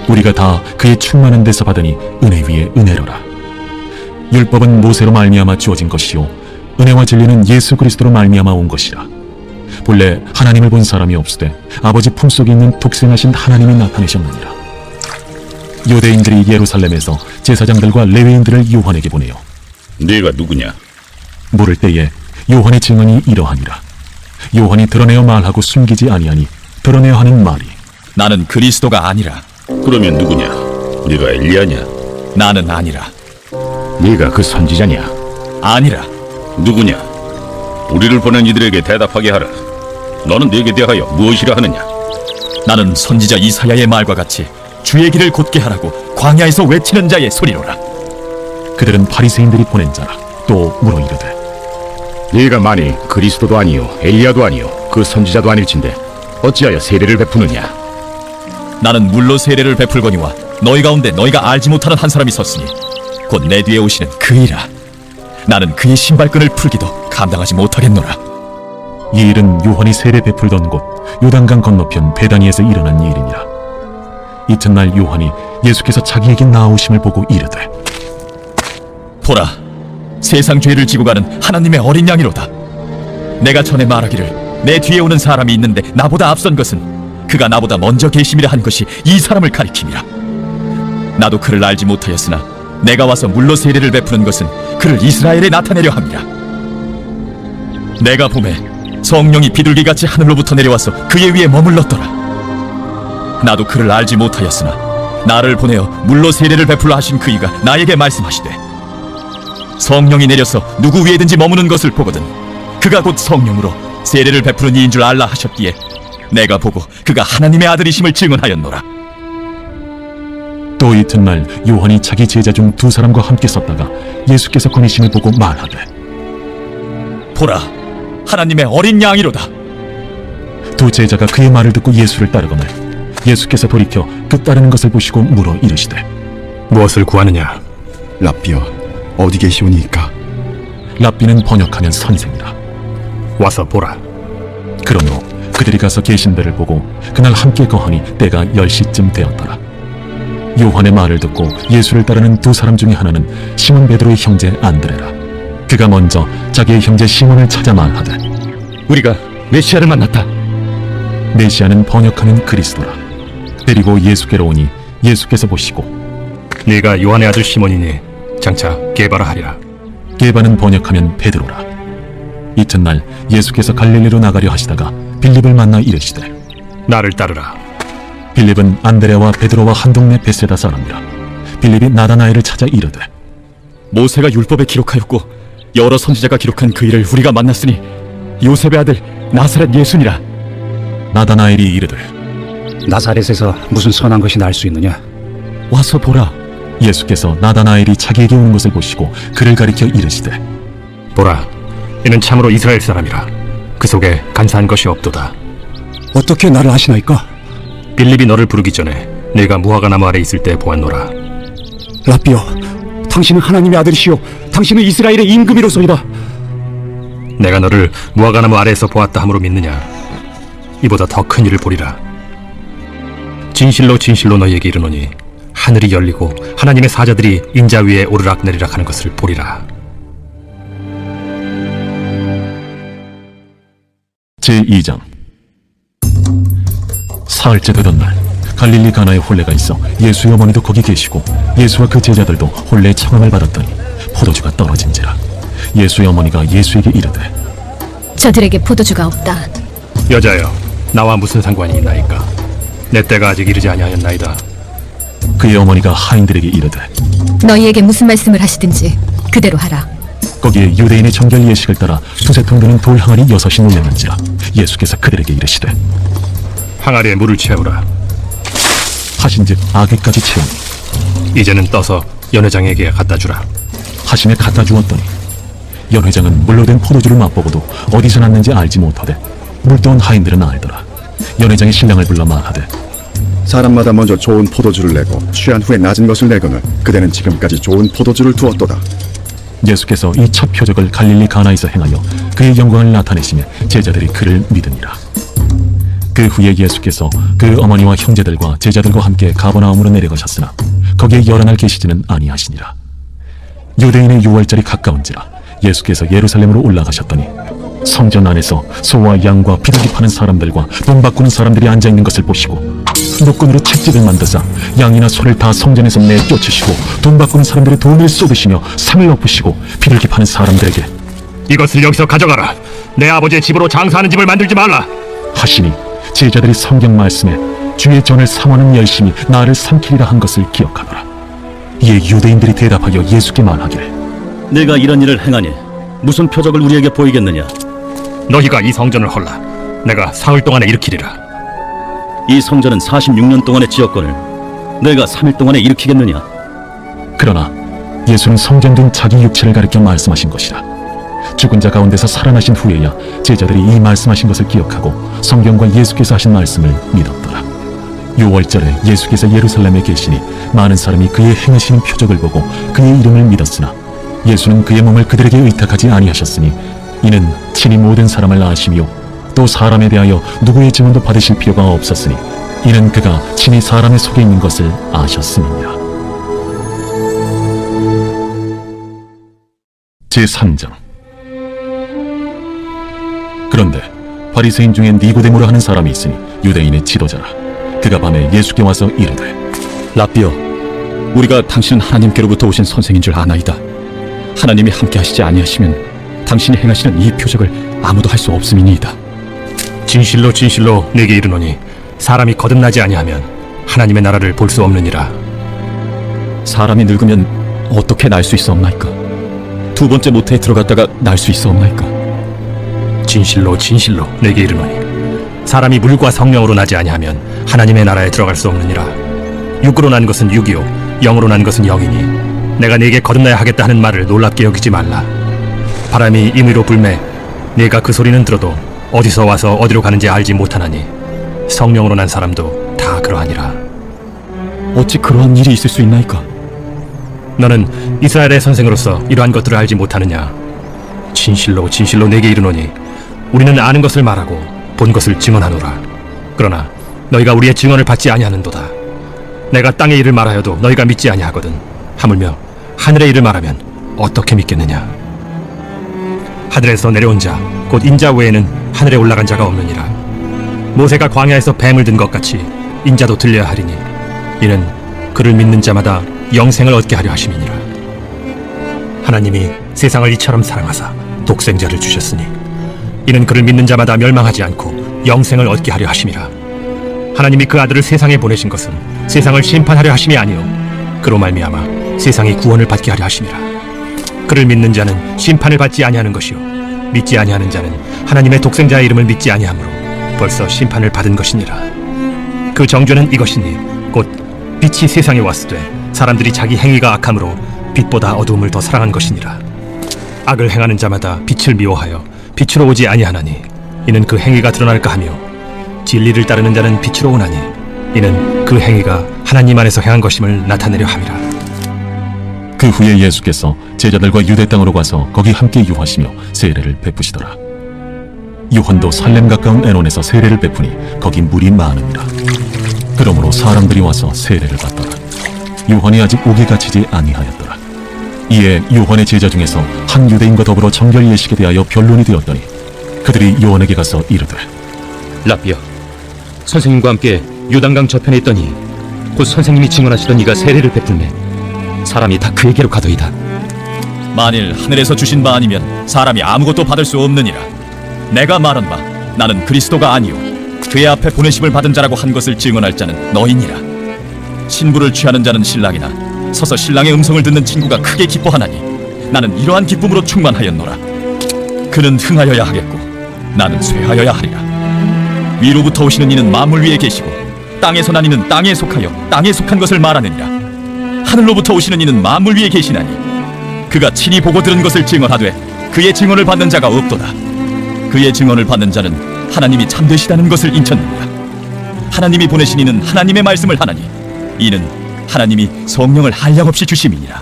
우리가 다 그의 충만한 데서 받으니 은혜 위에 은혜로라. 율법은 모세로 말미암아 주어진 것이요 은혜와 진리는 예수 그리스도로 말미암아 온 것이라. 본래 하나님을 본 사람이 없으되 아버지 품속에 있는 독생하신 하나님이 나타내셨느니라. 유대인들이 예루살렘에서 제사장들과 레위인들을 요한에게 보내요. 네가 누구냐? 물을 때에 요한의 증언이 이러하니라. 요한이 드러내어 말하고 숨기지 아니하니 드러내어 하는 말이 나는 그리스도가 아니라. 그러면 누구냐? 네가 엘리야냐? 나는 아니라. 네가 그 선지자냐? 아니라. 누구냐? 우리를 보낸 이들에게 대답하게 하라. 너는 네게 대하여 무엇이라 하느냐? 나는 선지자 이사야의 말과 같이 주의 길을 곧게 하라고 광야에서 외치는 자의 소리로라. 그들은 바리새인들이 보낸 자라. 또 물어 이르되 네가 만일 그리스도도 아니요 엘리야도 아니요 그 선지자도 아닐진데 어찌하여 세례를 베푸느냐? 나는 물로 세례를 베풀거니와 너희 가운데 너희가 알지 못하는 한 사람이 섰으니 곧 내 뒤에 오시는 그이라. 나는 그의 신발끈을 풀기도 감당하지 못하겠노라. 이 일은 요한이 세례 베풀던 곳 요단강 건너편 베다니에서 일어난 일이니라. 이튿날 요한이 예수께서 자기에게 나아오심을 보고 이르되 보라, 세상 죄를 지고 가는 하나님의 어린 양이로다. 내가 전에 말하기를 내 뒤에 오는 사람이 있는데 나보다 앞선 것은 그가 나보다 먼저 계심이라 한 것이 이 사람을 가리킴이라. 나도 그를 알지 못하였으나 내가 와서 물로 세례를 베푸는 것은 그를 이스라엘에 나타내려 함이라. 내가 보매 성령이 비둘기같이 하늘로부터 내려와서 그의 위에 머물렀더라. 나도 그를 알지 못하였으나 나를 보내어 물로 세례를 베풀라 하신 그이가 나에게 말씀하시되 성령이 내려서 누구 위에든지 머무는 것을 보거든 그가 곧 성령으로 세례를 베푸는 이인 줄 알라 하셨기에 내가 보고 그가 하나님의 아들이심을 증언하였노라. 또 이튿날 요한이 자기 제자 중 두 사람과 함께 섰다가 예수께서 거니심을 보고 말하되 보라, 하나님의 어린 양이로다. 두 제자가 그의 말을 듣고 예수를 따르거늘 예수께서 돌이켜 그 따르는 것을 보시고 물어 이르시되 무엇을 구하느냐? 랍비여 어디 계시오니이까? 랍비는 번역하면 선생이라. 와서 보라. 그러므로 그들이 가서 계신 데를 보고 그날 함께 거하니 때가 10시쯤 되었더라. 요한의 말을 듣고 예수를 따르는 두 사람 중에 하나는 시몬 베드로의 형제 안드레라. 그가 먼저 자기의 형제 시몬을 찾아 말하되 우리가 메시아를 만났다. 메시아는 번역하는 그리스도라. 데리고 예수께로 오니 예수께서 보시고 네가 요한의 아들 시몬이니 장차 게바라 하리라. 게바는 번역하면 베드로라. 이튿날 예수께서 갈릴리로 나가려 하시다가 빌립을 만나 이르시되 나를 따르라. 빌립은 안드레와 베드로와 한 동네 베세다 사람이라. 빌립이 나다나엘을 찾아 이르되 모세가 율법에 기록하였고 여러 선지자가 기록한 그 일을 우리가 만났으니 요셉의 아들 나사렛 예수니라. 나다나엘이 이르되 나사렛에서 무슨 선한 것이 날 수 있느냐? 와서 보라. 예수께서 나다나엘이 자기에게 오는 것을 보시고 그를 가리켜 이르시되 보라, 이는 참으로 이스라엘 사람이라. 그 속에 간사한 것이 없도다. 어떻게 나를 아시나이까? 빌립이 너를 부르기 전에 내가 무화과나무 아래 있을 때 보았노라. 라비여, 당신은 하나님의 아들이시오. 당신은 이스라엘의 임금이로소이다. 내가 너를 무화과나무 아래에서 보았다 함으로 믿느냐? 이보다 더 큰 일을 보리라. 진실로 진실로 너희에게 이르노니 하늘이 열리고 하나님의 사자들이 인자 위에 오르락 내리락 하는 것을 보리라. 제2장. 사흘째 되던 날 갈릴리 가나에 혼례가 있어 예수의 어머니도 거기 계시고 예수와 그 제자들도 혼례의 청함을 받았더니 포도주가 떨어진지라. 예수의 어머니가 예수에게 이르되 저들에게 포도주가 없다. 여자여, 나와 무슨 상관이 있나이까? 내 때가 아직 이르지 아니하였나이다. 그의 어머니가 하인들에게 이르되 너희에게 무슨 말씀을 하시든지 그대로 하라. 거기에 유대인의 정결 예식을 따라 두세 통 되는 돌 항아리 6이 놀랐는지라. 예수께서 그들에게 이르시되 항아리에 물을 채우라. 하신즉 아귀까지 채우니 이제는 떠서 연회장에게 갖다 주라. 하심에 갖다 주었더니 연회장은 물로 된 포도주를 맛보고도 어디서 났는지 알지 못하되 물떠온 하인들은 알더라. 연회장이 신랑을 불러 말하되 사람마다 먼저 좋은 포도주를 내고 취한 후에 낮은 것을 내거늘 그대는 지금까지 좋은 포도주를 두었도다. 예수께서 이 첫 표적을 갈릴리 가나에서 행하여 그의 영광을 나타내시며 제자들이 그를 믿으니라. 그 후에 예수께서 그 어머니와 형제들과 제자들과 함께 가버나움으로 내려가셨으나 거기에 여러 날 계시지는 아니하시니라. 유대인의 유월절이 가까운지라 예수께서 예루살렘으로 올라가셨더니 성전 안에서 소와 양과 비둘기 파는 사람들과 돈 바꾸는 사람들이 앉아있는 것을 보시고 노끈으로 채찍을 만드사 양이나 소를 다 성전에서 내쫓으시고 돈 바꾸는 사람들의 돈을 쏟으시며 상을 엎으시고 비둘기 파는 사람들에게 이것을 여기서 가져가라. 내 아버지의 집으로 장사하는 집을 만들지 말라 하시니 제자들이 성경 말씀에 주의 전을 삼하는 열심히 나를 삼키리라 한 것을 기억하더라. 이에 유대인들이 대답하여 예수께 말하기를 내가 이런 일을 행하니 무슨 표적을 우리에게 보이겠느냐? 너희가 이 성전을 헐라. 내가 사흘 동안에 일으키리라. 이 성전은 46년 동안에 지었거늘 내가 3일 동안에 일으키겠느냐? 그러나 예수는 성전된 자기 육체를 가리켜 말씀하신 것이라. 죽은 자 가운데서 살아나신 후에야 제자들이 이 말씀하신 것을 기억하고 성경과 예수께서 하신 말씀을 믿었더라. 유월절에 예수께서 예루살렘에 계시니 많은 사람이 그의 행하시는 표적을 보고 그의 이름을 믿었으나 예수는 그의 몸을 그들에게 의탁하지 아니하셨으니 이는 친히 모든 사람을 아시며 또 사람에 대하여 누구의 증언도 받으실 필요가 없었으니 이는 그가 친히 사람의 속에 있는 것을 아셨음이니라. 제3장. 그런데 바리새인 중에 니고데모라 하는 사람이 있으니 유대인의 지도자라. 그가 밤에 예수께 와서 이르되 라비여, 우리가 당신은 하나님께로부터 오신 선생인 줄 아나이다. 하나님이 함께 하시지 아니하시면 당신이 행하시는 이 표적을 아무도 할 수 없음이니이다. 진실로 진실로 내게 이르노니 사람이 거듭나지 아니하면 하나님의 나라를 볼 수 없느니라. 사람이 늙으면 어떻게 날 수 있사옵나이까? 두 번째 모태에 들어갔다가 날 수 있사옵나이까? 진실로 진실로 내게 이르노니 사람이 물과 성령으로 나지 아니하면 하나님의 나라에 들어갈 수 없느니라. 육으로 난 것은 육이요 영으로 난 것은 영이니 내가 네게 거듭나야 하겠다 하는 말을 놀랍게 여기지 말라. 바람이 임의로 불매 네가 그 소리는 들어도 어디서 와서 어디로 가는지 알지 못하나니 성령으로 난 사람도 다 그러하니라. 어찌 그러한 일이 있을 수 있나이까? 너는 이스라엘의 선생으로서 이러한 것들을 알지 못하느냐? 진실로 진실로 내게 이르노니 우리는 아는 것을 말하고 본 것을 증언하노라. 그러나 너희가 우리의 증언을 받지 아니하는도다. 내가 땅의 일을 말하여도 너희가 믿지 아니하거든. 하물며 하늘의 일을 말하면 어떻게 믿겠느냐? 하늘에서 내려온 자 곧 인자 외에는 하늘에 올라간 자가 없느니라. 모세가 광야에서 뱀을 든 것 같이 인자도 들려야 하리니 이는 그를 믿는 자마다 영생을 얻게 하려 하심이니라. 하나님이 세상을 이처럼 사랑하사 독생자를 주셨으니 이는 그를 믿는 자마다 멸망하지 않고 영생을 얻게 하려 하심이라. 하나님이 그 아들을 세상에 보내신 것은 세상을 심판하려 하심이 아니요 그로 말미암아 세상이 구원을 받게 하려 하심이라. 그를 믿는 자는 심판을 받지 아니하는 것이요 믿지 아니하는 자는 하나님의 독생자의 이름을 믿지 아니하므로 벌써 심판을 받은 것이니라. 그 정죄는 이것이니 곧 빛이 세상에 왔으되 사람들이 자기 행위가 악함으로 빛보다 어두움을 더 사랑한 것이니라. 악을 행하는 자마다 빛을 미워하여 빛으로 오지 아니하나니 이는 그 행위가 드러날까 하며 진리를 따르는 자는 빛으로 오나니 이는 그 행위가 하나님 안에서 행한 것임을 나타내려 함이라. 그 후에 예수께서 제자들과 유대 땅으로 가서 거기 함께 유하시며 세례를 베푸시더라. 요한도 살렘 가까운 에논에서 세례를 베푸니 거기 물이 많음이라. 그러므로 사람들이 와서 세례를 받더라. 요한이 아직 옥에 갇히지 아니하였더라. 이에 요한의 제자 중에서 한 유대인과 더불어 정결 예식에 대하여 변론이 되었더니 그들이 요한에게 가서 이르되 라비여, 선생님과 함께 요단강 저편에 있더니 곧 선생님이 증언하시던 이가 세례를 베풀매 사람이 다 그에게로 가더이다. 만일 하늘에서 주신 바 아니면 사람이 아무것도 받을 수 없느니라. 내가 말한 바 나는 그리스도가 아니요 그의 앞에 보내심을 받은 자라고 한 것을 증언할 자는 너희니라. 신부를 취하는 자는 신랑이나 서서 신랑의 음성을 듣는 친구가 크게 기뻐하나니 나는 이러한 기쁨으로 충만하였노라. 그는 흥하여야 하겠고 나는 쇠하여야 하리라. 위로부터 오시는 이는 만물 위에 계시고 땅에서 난 이는 땅에 속하여 땅에 속한 것을 말하느니라. 하늘로부터 오시는 이는 만물 위에 계시나니 그가 친히 보고 들은 것을 증언하되 그의 증언을 받는 자가 없도다. 그의 증언을 받는 자는 하나님이 참되시다는 것을 인쳤느니라. 하나님이 보내신 이는 하나님의 말씀을 하나니 이는 하나님이 성령을 한량없이 주심이니라.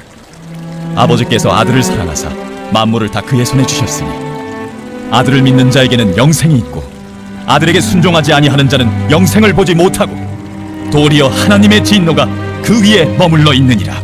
아버지께서 아들을 사랑하사 만물을 다 그의 손에 주셨으니 아들을 믿는 자에게는 영생이 있고 아들에게 순종하지 아니하는 자는 영생을 보지 못하고 도리어 하나님의 진노가 그 위에 머물러 있느니라.